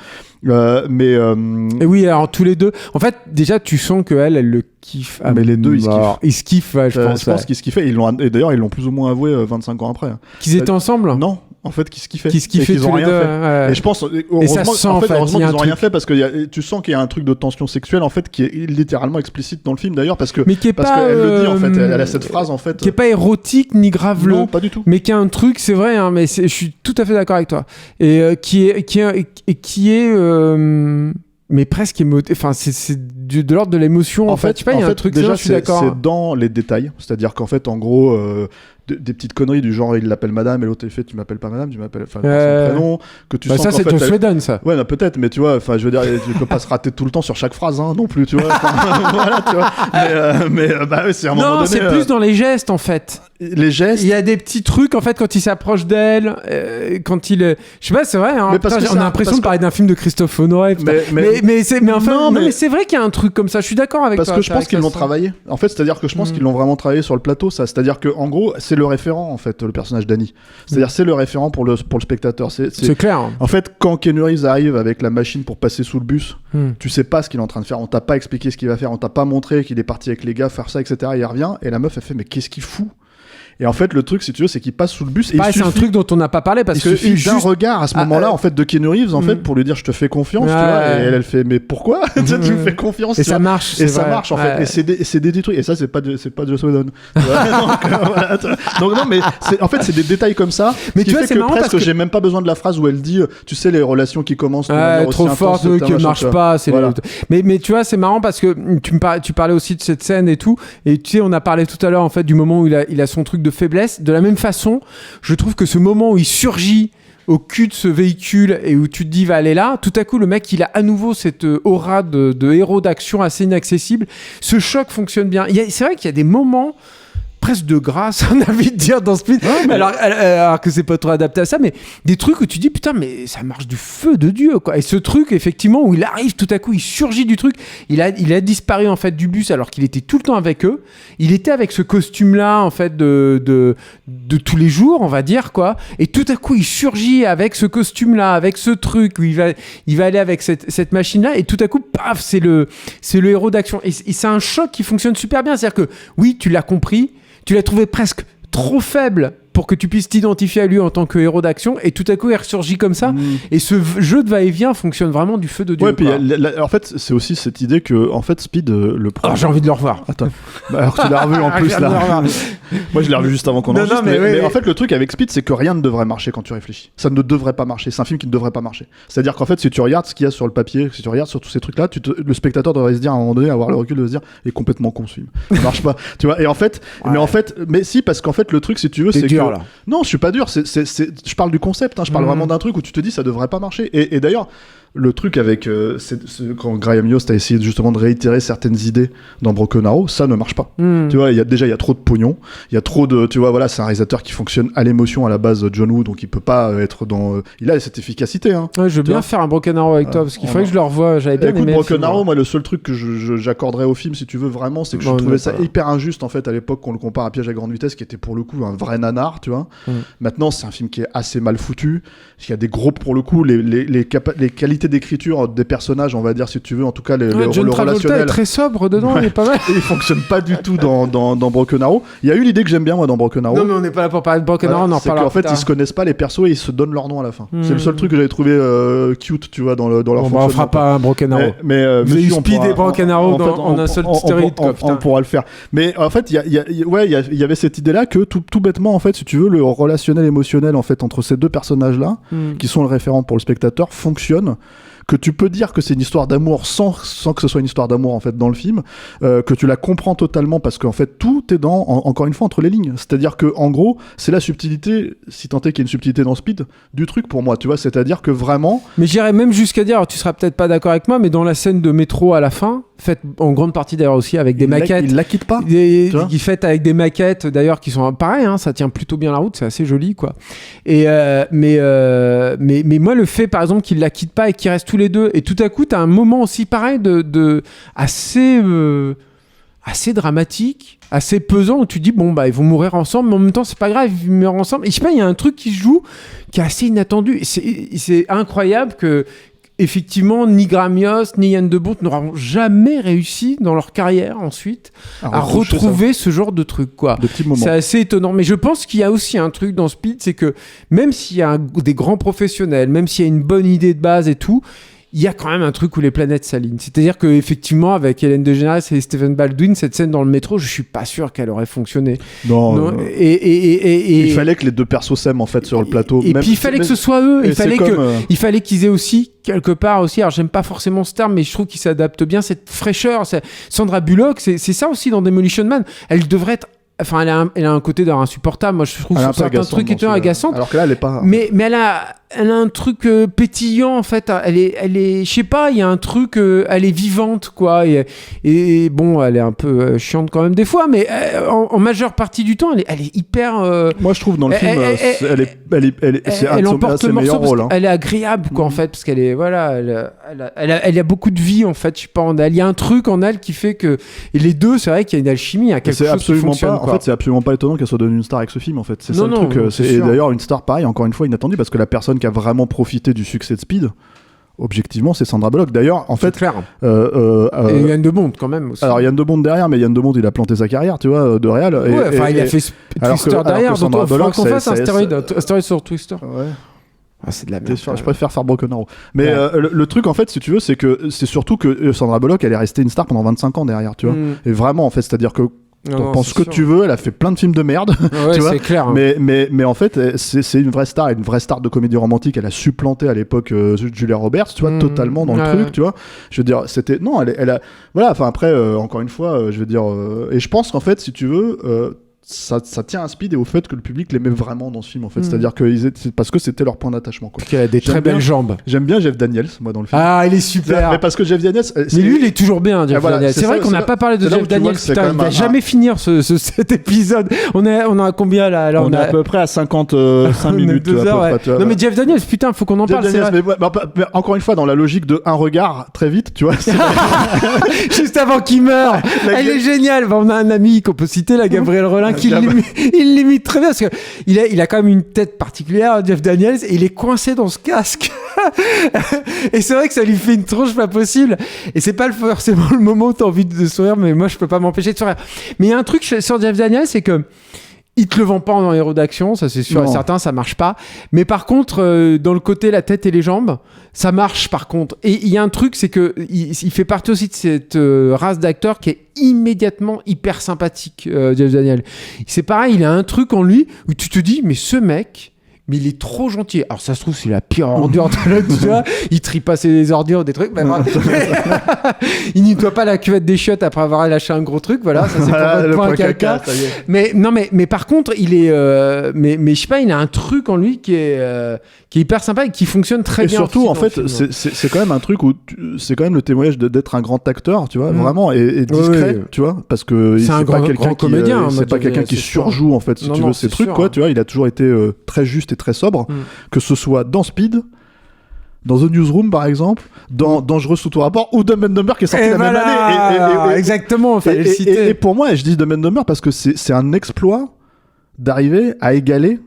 Et oui, alors tous les deux. En fait, déjà, tu sens que elle le kiffe. Mais les deux, ils se kiffent. Ils se kiffent, je pense. Je pense qu'ils se kiffaient. Et d'ailleurs, ils l'ont plus ou moins avoué 25 ans après. Qu'ils étaient ensemble? Non. en fait qui se kiffaient qui se kiffaient et qu'ils ont tous les rien deux, fait. ouais. Et je pense Et ça se sent, en fait, heureusement il y a qu'ils un ont rien truc. fait parce que tu sens qu'il y a un truc de tension sexuelle en fait qui est littéralement explicite dans le film d'ailleurs parce Mais qui est parce pas, qu'elle le dit en fait, elle a cette phrase en fait. qui est pas érotique ni graveleux. Non, pas du tout. Mais qui a un truc, c'est vrai, hein, mais je suis tout à fait d'accord avec toi. Et qui est mais presque enfin c'est de l'ordre de l'émotion en fait. Je sais pas, il y a un truc déjà je suis d'accord. c'est dans les détails, c'est-à-dire qu'en fait en gros des petites conneries du genre il l'appelle madame et l'autre il fait tu m'appelles pas madame, tu m'appelles son prénom, que tu sens ça qu'en c'est fait, Joss Whedon ça. Ouais, non, peut-être, mais tu vois, enfin, je veux dire, tu peux pas se rater tout le temps sur chaque phrase, hein, non plus, tu vois. Voilà, tu vois. Mais bah, ouais, c'est à un moment donné. Non, c'est plus dans les gestes en fait. Les gestes. Il y a des petits trucs en fait quand il s'approche d'elle, quand il, je sais pas, c'est vrai. Hein, Mais parce que on a l'impression de parler d'un film de Christophe Honoré. Mais c'est vrai qu'il y a un truc comme ça. Je suis d'accord avec toi. Parce que je pense qu'ils l'ont travaillé. En fait, c'est-à-dire que je pense qu'ils l'ont vraiment travaillé sur le plateau, ça. C'est-à-dire que en gros, c'est le référent en fait, le personnage d'Annie. C'est-à-dire c'est le référent pour le spectateur. C'est clair. En fait, quand Keanu Reeves arrive avec la machine pour passer sous le bus, tu sais pas ce qu'il est en train de faire. On t'a pas expliqué ce qu'il va faire. On t'a pas montré qu'il est parti avec les gars faire ça, etc. Il revient et la meuf elle fait mais qu'est-ce qu'il fout? Et en fait, le truc, si tu veux, c'est qu'il passe sous le bus. Et c'est un truc dont on n'a pas parlé parce que suffit d'un regard à ce moment-là, en fait, de Keanu Reeves, en fait, pour lui dire je te fais confiance, tu vois. Et elle fait mais pourquoi? Tu me fais confiance. Et ça marche. Et ça marche en fait. Et c'est des trucs. Et ça, c'est pas Joss Whedon. Donc non, mais en fait, c'est des détails comme ça. Mais tu vois, c'est marrant parce que j'ai même pas besoin de la phrase où elle dit, tu sais, les relations qui commencent trop fortes, qui marchent pas. Mais tu vois, c'est marrant parce que tu parlais aussi de cette scène et tout. Et tu sais, on a parlé tout à l'heure en fait du moment où il a son truc de faiblesse. De la même façon, je trouve que ce moment où il surgit au cul de ce véhicule et où tu te dis va aller là, tout à coup le mec il a à nouveau cette aura de héros d'action assez inaccessible. Ce choc fonctionne bien. C'est vrai qu'il y a des moments presque de grâce, on a envie de dire dans Speed, alors que c'est pas trop adapté à ça, mais des trucs où tu dis putain mais ça marche du feu de Dieu quoi. Et ce truc effectivement où il arrive tout à coup, il surgit du truc, il a disparu en fait du bus alors qu'il était tout le temps avec eux, il était avec ce costume là en fait de tous les jours on va dire quoi, et tout à coup il surgit avec ce costume là, avec ce truc où il va aller avec cette machine là, et tout à coup paf c'est le héros d'action, et c'est un choc qui fonctionne super bien, c'est-à-dire que oui tu l'as compris, tu l'as trouvé presque trop faible pour que tu puisses t'identifier à lui en tant que héros d'action, et tout à coup il ressurgit comme ça, et ce jeu de va-et-vient fonctionne vraiment du feu de Dieu. Ouais, puis en fait c'est aussi cette idée que en fait Speed le alors j'ai envie de le revoir. Attends, alors tu l'as revu en plus là. Moi je l'ai revu juste avant qu'on enregistre, mais en fait le truc avec Speed c'est que rien ne devrait marcher quand tu réfléchis. Ça ne devrait pas marcher, c'est un film qui ne devrait pas marcher. C'est-à-dire qu'en fait si tu regardes ce qu'il y a sur le papier, si tu regardes sur tous ces trucs là, le spectateur devrait se dire à un moment donné, avoir le recul de se dire il est complètement con ce film. Ça marche pas, tu vois. Et en fait, mais si, parce qu'en fait le truc si tu veux c'est que là. Non, je suis pas dur, je parle du concept, hein, je parle vraiment d'un truc où tu te dis ça devrait pas marcher. Et d'ailleurs, le truc avec quand Graham Yost a essayé justement de réitérer certaines idées dans Broken Arrow, ça ne marche pas. Tu vois, il y a trop de pognon, il y a trop de, tu vois, voilà, c'est un réalisateur qui fonctionne à l'émotion à la base, John Woo, donc il peut pas être dans, il a cette efficacité. Hein, ouais, je veux bien faire un Broken Arrow avec toi parce qu'il faudrait que je le revoie. J'avais bien aimé. Broken Arrow, moi le seul truc que j'accorderais au film, si tu veux vraiment, c'est que je trouvais ça hyper injuste en fait à l'époque qu'on le compare à Piège à grande vitesse, qui était pour le coup un vrai nanar, tu vois. Maintenant, c'est un film qui est assez mal foutu. Il y a des gros, pour le coup, les qualités d'écriture des personnages, on va dire, si tu veux, en tout cas John le Travolta relationnel est très sobre dedans, il est pas mal. Et il fonctionne pas du tout dans Broken Arrow. Il y a eu l'idée que j'aime bien moi dans Broken Arrow. Non mais on n'est pas là pour parler de Broken Arrow, on en reparlera. En fait ils se connaissent pas les persos et ils se donnent leur nom à la fin. C'est le seul truc que j'avais trouvé cute, tu vois, dans leur fonctionnement. On fera pas un Broken Arrow. Mais vous avez eu Speed et Broken Arrow en un seul stéréotype. On pourra le faire. Mais en fait il y avait cette idée là que tout bêtement en fait, si tu veux, le relationnel émotionnel en fait entre ces deux personnages là qui sont le référent pour le spectateur fonctionne, que tu peux dire que c'est une histoire d'amour sans que ce soit une histoire d'amour en fait dans le film, que tu la comprends totalement parce qu'en fait tout est encore une fois entre les lignes, c'est-à-dire que en gros c'est la subtilité, si tant est qu'il y a une subtilité dans Speed, du truc pour moi, tu vois, c'est-à-dire que vraiment. Mais j'irais même jusqu'à dire, alors tu seras peut-être pas d'accord avec moi, mais dans la scène de métro à la fin, faite en grande partie d'ailleurs aussi avec des maquettes, il la quitte pas, qui faite avec des maquettes d'ailleurs qui sont pareil, hein, ça tient plutôt bien la route, c'est assez joli quoi. Et mais moi le fait par exemple qu'il la quitte pas et qu'ils restent tous les deux, et tout à coup t'as un moment aussi pareil de assez dramatique, assez pesant, où tu dis bon bah ils vont mourir ensemble, mais en même temps c'est pas grave, ils meurent ensemble. Et je sais pas, il y a un truc qui se joue qui est assez inattendu. C'est incroyable que effectivement, ni Gramios, ni Yann de Bont n'auront jamais réussi dans leur carrière ensuite à retrouver ce genre de truc, quoi. De petits moments. C'est assez étonnant. Mais je pense qu'il y a aussi un truc dans Speed, c'est que même s'il y a des grands professionnels, même s'il y a une bonne idée de base et tout, il y a quand même un truc où les planètes s'alignent. C'est-à-dire qu'effectivement, avec Hélène DeGeneres et Stephen Baldwin, cette scène dans le métro, je suis pas sûr qu'elle aurait fonctionné. Non. Et il fallait que les deux persos s'aiment en fait sur le plateau. Et puis il fallait que ce soit eux. Il fallait qu'ils aient aussi quelque part aussi. Alors j'aime pas forcément ce terme, mais je trouve qu'il s'adapte bien cette fraîcheur. Sandra Bullock, c'est ça aussi dans Demolition Man. Elle devrait être. Enfin, elle a un côté insupportable. Moi, je trouve sur certains trucs qui étaient agaçantes. Alors que là, elle est pas. Mais elle a un truc pétillant en fait. Elle est, je sais pas. Il y a un truc. Elle est vivante quoi. Et bon, elle est un peu chiante quand même des fois. Mais en majeure partie du temps, elle est hyper. Moi, je trouve dans le film, elle emporte le morceau parce qu'elle est agréable quoi en fait, parce qu'elle est elle a beaucoup de vie en fait. Je sais pas. Il y a un truc en elle qui fait que et les deux, c'est vrai qu'il y a une alchimie, il y a quelque chose qui fonctionne. En fait, c'est absolument pas étonnant qu'elle soit devenue une star avec ce film. En fait, c'est ça le truc. Et d'ailleurs, une star pareil, encore une fois inattendue, parce que la personne qui a vraiment profité du succès de Speed, objectivement, c'est Sandra Bullock. D'ailleurs, en fait, clair. Et Yann de Bont quand même aussi. Alors Yann de Bont derrière, mais Yann de Bont, il a planté sa carrière, tu vois, de réal. Il a fait Twister derrière. Donc il faudra qu'on fasse un stéroïde sur Twister. Ouais. Ah, c'est de la merde. Je préfère faire Broken Arrow. Mais le truc, en fait, si tu veux, c'est que c'est surtout que Sandra Bullock, elle est restée une star pendant 25 ans derrière, tu vois. Et vraiment, en fait, c'est-à-dire que t'en penses que tu veux, elle a fait plein de films de merde, ouais, tu vois. C'est clair. Hein. Mais en fait, c'est une vraie star de comédie romantique. Elle a supplanté à l'époque Julia Roberts, tu vois, totalement dans le truc, tu vois. Je veux dire, c'était non, elle a, voilà. Enfin après, encore une fois, je veux dire, et je pense qu'en fait, si tu veux. Ça tient à Speed et au fait que le public l'aimait vraiment dans ce film en fait, c'est-à-dire que parce que c'était leur point d'attachement quoi. Qu'elle a des très belles jambes. J'aime bien Jeff Daniels moi dans le film. Ah il est super. Mais parce que Jeff Daniels mais lui il est toujours bien Jeff Daniels. C'est vrai qu'on n'a pas parlé de Jeff Daniels. Putain, il va jamais finir cet épisode. On a combien là on est à peu près à 55 minutes 2 heures, ouais. Non mais Jeff Daniels putain faut qu'on en parle. Mais encore une fois dans la logique de un regard très vite tu vois. Juste avant qu'il meure. Elle est géniale. On a un ami qu'on peut citer là, Gabriel Rollin il l'imite très bien parce qu'il a quand même une tête particulière, Jeff Daniels, et il est coincé dans ce casque. Et c'est vrai que ça lui fait une tronche pas possible. Et c'est pas forcément le moment où t'as envie de sourire, mais moi je peux pas m'empêcher de sourire. Mais il y a un truc sur Jeff Daniels, c'est que il te le vend pas en héros d'action, ça c'est sûr et certain, ça marche pas. Mais par contre, dans le côté la tête et les jambes, ça marche par contre. Et il y a un truc, c'est que il fait partie aussi de cette race d'acteurs qui est immédiatement hyper sympathique, Jeff Daniels. C'est pareil, il a un truc en lui où tu te dis, mais ce mec, mais il est trop gentil. Alors ça se trouve c'est la pire ordure de l'autre, tu vois. Il trie pas ses ordures, des trucs. Il nettoie pas la cuvette des chiottes après avoir lâché un gros truc. Voilà, ça c'est pour votre point caca. Mais par contre il est, mais je sais pas, il a un truc en lui qui est hyper sympa et qui fonctionne très bien. Et surtout en fait c'est quand même un truc où c'est quand même le témoignage d'être un grand acteur, tu vois, vraiment et discret, tu vois, parce que c'est un grand comédien. C'est pas quelqu'un qui surjoue en fait, si tu veux, ces trucs quoi, tu vois. Il a toujours été très juste et très sobre, que ce soit dans Speed, dans The Newsroom par exemple, dans Dangereux sous tout rapport, ou Dumb and Dumber qui est sorti la même année. Exactement, fallait le citer. Et pour moi, je dis Dumb and Dumber parce que c'est un exploit d'arriver à égaler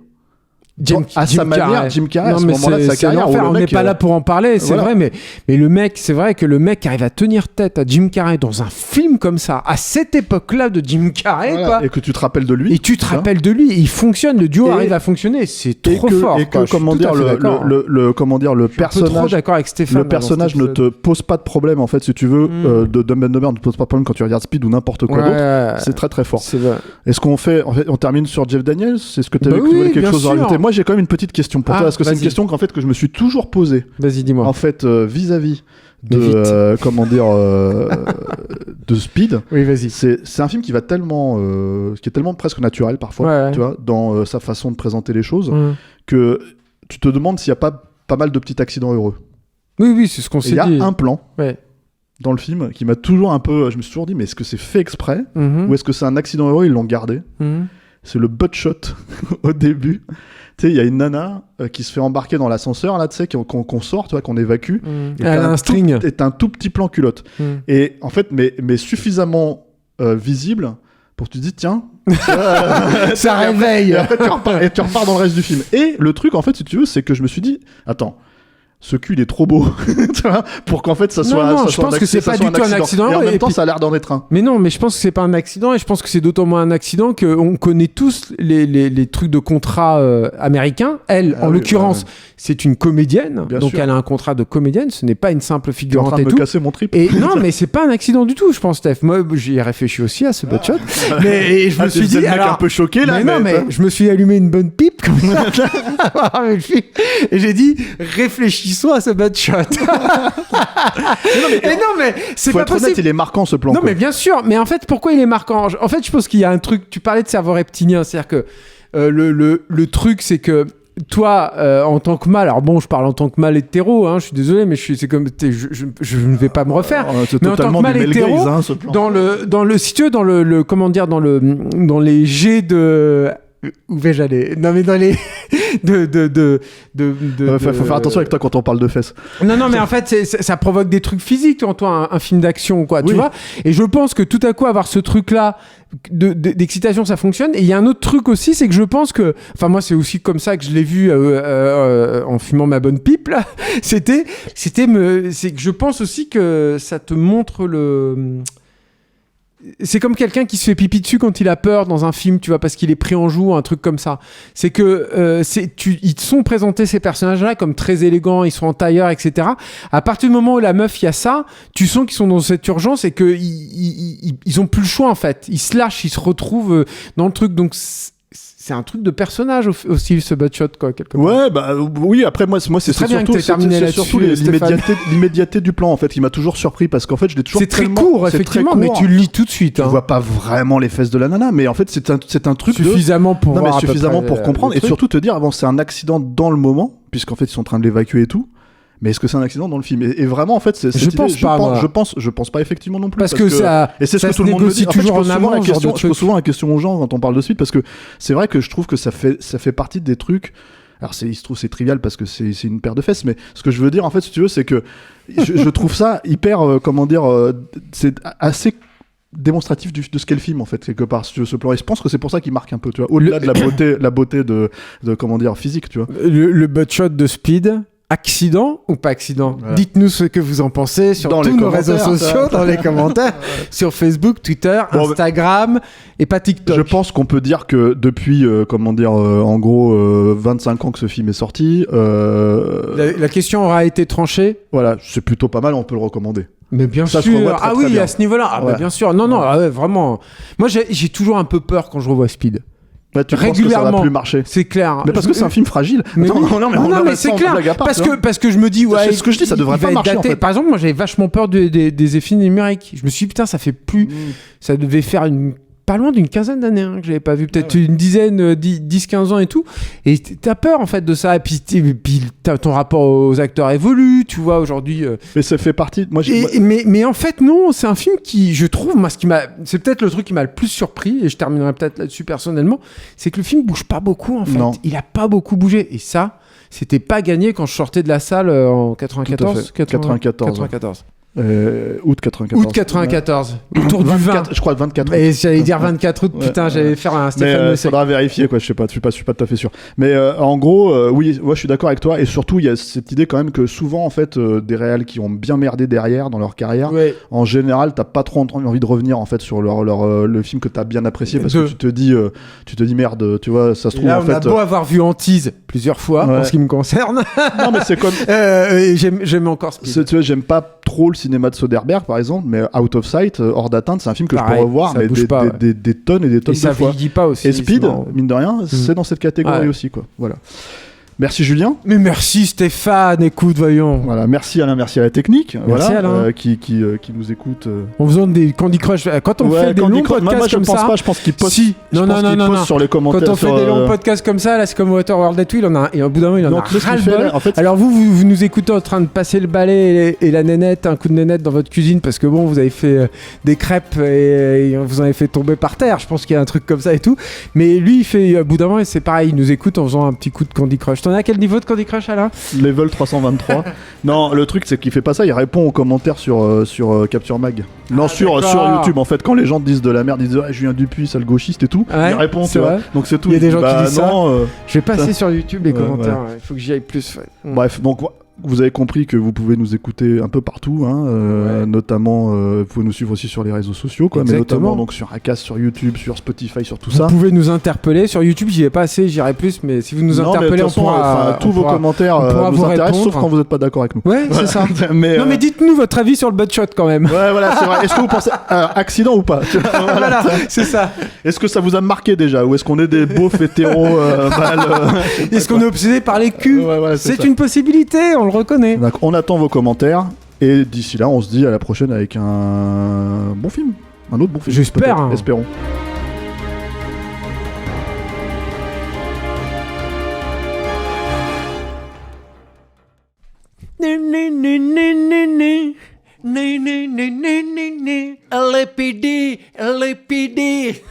Jim Carrey à ce moment-là de sa carrière. On n'est pas là pour en parler, c'est vrai, mais le mec, c'est vrai que le mec arrive à tenir tête à Jim Carrey dans un film comme ça, à cette époque-là de Jim Carrey, quoi. Et que tu te rappelles de lui. Et tu te rappelles de lui, il fonctionne, le duo arrive à fonctionner, c'est trop fort. Et que, comment dire, le personnage. Je suis trop d'accord avec Stéphane. Le personnage ne te pose pas de problème, en fait, si tu veux, de Dumb and Dumber ne te pose pas de problème quand tu regardes Speed ou n'importe quoi d'autre. C'est très très fort. Est-ce qu'on fait, en fait, on termine sur Jeff Daniels? C'est ce que tu avais vu quelque chose à rajouter? Moi, j'ai quand même une petite question pour toi, parce que c'est une question qu'en fait que je me suis toujours posée. Vas-y, dis-moi. En fait, vis-à-vis de de Speed. Oui, vas-y. C'est un film qui va tellement, qui est tellement presque naturel parfois, tu vois, dans sa façon de présenter les choses, que tu te demandes s'il n'y a pas mal de petits accidents heureux. Oui, c'est ce qu'on s'est dit. Il y a un plan. Dans le film, qui m'a toujours un peu, je me suis toujours dit, mais est-ce que c'est fait exprès, ou est-ce que c'est un accident heureux, ils l'ont gardé. C'est le butt shot au début. Tu sais, il y a une nana qui se fait embarquer dans l'ascenseur, là, tu sais, qu'on sort, tu vois, qu'on évacue. Elle a un string. Et t'as un tout petit plan culotte. Et en fait, mais suffisamment visible pour que tu te dis, tiens. Ça réveille. Et après, tu repars dans le reste du film. Et le truc, en fait, si tu veux, c'est que je me suis dit, attends, ce cul il est trop beau tu vois, pour qu'en fait ça soit non, je pense que c'est pas du tout un accident, et en même temps puis... ça a l'air d'en être un. Mais non, mais je pense que c'est pas un accident, et je pense que c'est d'autant moins un accident qu'on connaît tous les trucs de contrat américains. Elle, en l'occurrence, c'est une comédienne, bien donc sûr. Elle a un contrat de comédienne, ce n'est pas une simple figurante et tout. Tu es en train de me casser mon trip. Et non, mais c'est pas un accident du tout, je pense, Steph. Moi, j'y ai réfléchi aussi à ce butt shot, mais je me suis dit, alors, un peu choqué là. Mais je me suis allumé une bonne pipe comme ça, et j'ai dit, réfléchissons à ce butt shot. mais c'est faut pas être possible. honnête, il est marquant ce plan. Non, mais bien sûr. Mais en fait, pourquoi il est marquant ? En fait, je pense qu'il y a un truc. Tu parlais de cerveau reptilien, c'est-à-dire que le truc, c'est que toi, en tant que mâle, alors bon, je parle en tant que mâle hétéro, hein, je suis désolé, mais c'est comme je ne vais pas me refaire. Mais en tant que mâle hétéro, dans le si tu veux, dans le comment dire, dans les jets de où vais-je aller ? Non, mais dans les faut faire attention avec toi quand on parle de fesses. Non, mais en fait, ça provoque des trucs physiques, toi, un film d'action, quoi, tu vois. Et je pense que tout à coup, avoir ce truc-là d'excitation, ça fonctionne. Et il y a un autre truc aussi, c'est que je pense que, enfin, moi, c'est aussi comme ça que je l'ai vu en fumant ma bonne pipe, là. C'est que je pense aussi que ça te montre c'est comme quelqu'un qui se fait pipi dessus quand il a peur dans un film, tu vois, parce qu'il est pris en joue, un truc comme ça. C'est que ils te sont présentés ces personnages-là comme très élégants, ils sont en tailleur, etc. À partir du moment où la meuf, il y a ça, tu sens qu'ils sont dans cette urgence et qu'ils ils ont plus le choix en fait. Ils se lâchent, ils se retrouvent dans le truc. Donc c'est un truc de personnage aussi, ce butt shot, quoi, quelque part. Ouais, bah oui, après moi c'est surtout l'immédiateté du plan en fait qui m'a toujours surpris parce qu'en fait je l'ai toujours c'est très court effectivement, mais tu le lis tout de suite. Tu vois pas vraiment les fesses de la nana, mais en fait c'est un truc suffisamment pour voir suffisamment pour comprendre et surtout te dire bon c'est un accident dans le moment puisqu'en fait ils sont en train de l'évacuer et tout. Mais est-ce que c'est un accident dans le film ? Et vraiment, en fait, je pense pas effectivement non plus. Parce que ça, et c'est ce que tout le monde me dit. En fait, je pose souvent la question aux gens quand on parle de suite, parce que c'est vrai que je trouve que ça fait partie des trucs. Alors, il se trouve c'est trivial parce que c'est une paire de fesses, mais ce que je veux dire, en fait, si tu veux, c'est que je trouve ça hyper, c'est assez démonstratif de ce qu'est le film en fait quelque part ce plan et je pense que c'est pour ça qu'il marque un peu tu vois au-delà de la beauté de comment dire physique tu vois le butt shot de Speed. Accident ou pas accident ? Voilà. Dites-nous ce que vous en pensez sur tous nos réseaux sociaux, dans les commentaires, sur Facebook, Twitter, Instagram et pas TikTok. Je pense qu'on peut dire que depuis, en gros, 25 ans que ce film est sorti... La question aura été tranchée ? Voilà, c'est plutôt pas mal, on peut le recommander. Mais bien sûr. Ah oui, à ce niveau-là. Ah, bah, bien sûr. Non, vraiment. Moi, j'ai toujours un peu peur quand je revois Speed. Bah, tu régulièrement, penses que ça va plus marcher. C'est clair. Mais parce que c'est un film fragile. Mais c'est clair. Parce que je me dis, ouais. C'est ce que je dis, ça devrait pas marcher. En fait. Par exemple, moi, j'avais vachement peur des effets numériques. Je me suis dit, putain, ça fait plus. Ça devait faire pas loin d'une quinzaine d'années que j'avais pas vu, peut-être une dizaine, 10-15 ans et tout, et t'as peur en fait de ça, et puis ton rapport aux acteurs évolue, tu vois, aujourd'hui. Mais ça fait partie. Mais en fait non, c'est un film qui, je trouve, moi, c'est peut-être le truc qui m'a le plus surpris, et je terminerai peut-être là-dessus personnellement, c'est que le film bouge pas beaucoup en fait. Non. Il a pas beaucoup bougé, et ça, c'était pas gagné quand je sortais de la salle en 94. 94. Août 94. Août 94. Autour du 20. Je crois le 24 août. Et j'allais dire 24 août, putain, j'allais faire un Stéphane Mais faudra vérifier, quoi, je suis pas tout à fait sûr. Mais en gros, oui, je suis d'accord avec toi, et surtout, il y a cette idée quand même que souvent, en fait, des réals qui ont bien merdé derrière, dans leur carrière, en général, t'as pas trop envie de revenir, en fait, sur le film que t'as bien apprécié, parce que tu te dis merde, tu vois, ça se trouve, là, en fait... on a beau avoir vu Antise plusieurs fois, en ce qui me concerne. Non, mais c'est comme... j'aime encore Speed. Tu vois, j'aime pas trop le cinéma de Soderbergh par exemple, mais Out of Sight, hors d'atteinte, c'est un film que je peux revoir mais des tonnes et des tonnes de fois. Et ça vieillit pas aussi. Et Speed, mine de rien, c'est dans cette catégorie aussi, quoi. Voilà. Merci Julien. Mais merci Stéphane, écoute, voyons. Voilà, merci Alain, merci à la technique. Merci Alain. Qui nous écoute. En faisant des Candy Crush. Quand on fait des longs podcasts comme ça. Je pense qu'il poste. Si. Non. Sur les commentaires. Quand on fait des longs podcasts comme ça, là, c'est comme Waterworld et tout, il en a, et au bout d'un moment, il en a ras-le-bol. En fait, alors vous nous écoutez en train de passer le balai et la nénette, un coup de nénette dans votre cuisine parce que bon, vous avez fait des crêpes et vous en avez fait tomber par terre. Je pense qu'il y a un truc comme ça et tout. Mais lui, il fait, au bout d'un moment, c'est pareil, il nous écoute en faisant un petit coup de Candy Crush. T'en as à quel niveau de Candy Crush, Alain ? Level 323. Non, le truc c'est qu'il fait pas ça, il répond aux commentaires sur Capture Mag. Non, sur YouTube en fait, quand les gens disent de la merde, ils disent Julien Dupuis, sale gauchiste et tout, il répond, tu vois. Donc c'est tout. Il y a des gens qui disent ça. Je vais passer sur YouTube les commentaires, il faut que j'y aille plus. Bref, donc vous avez compris que vous pouvez nous écouter un peu partout, notamment vous pouvez nous suivre aussi sur les réseaux sociaux, quoi, mais notamment donc sur Acast, sur YouTube, sur Spotify, sur tout ça. Vous pouvez nous interpeller sur YouTube, j'y vais pas assez, j'irai plus, mais si vous nous interpellez, on pourra. Tous vos commentaires nous intéressent, sauf quand vous n'êtes pas d'accord avec nous. Ouais, c'est ça. mais, non, mais dites-nous votre avis sur le butt-shot quand même. Ouais, voilà, c'est vrai. Est-ce que vous pensez accident ou pas? Voilà, c'est ça. Est-ce que ça vous a marqué déjà, ou est-ce qu'on est des beaufs hétéros Est-ce qu'on est obsédé par les culs? Ouais, voilà, c'est une possibilité, on le reconnaît. Donc, on attend vos commentaires et d'ici là, on se dit à la prochaine avec un bon film, un autre bon film. J'espère. Espérons. LAPD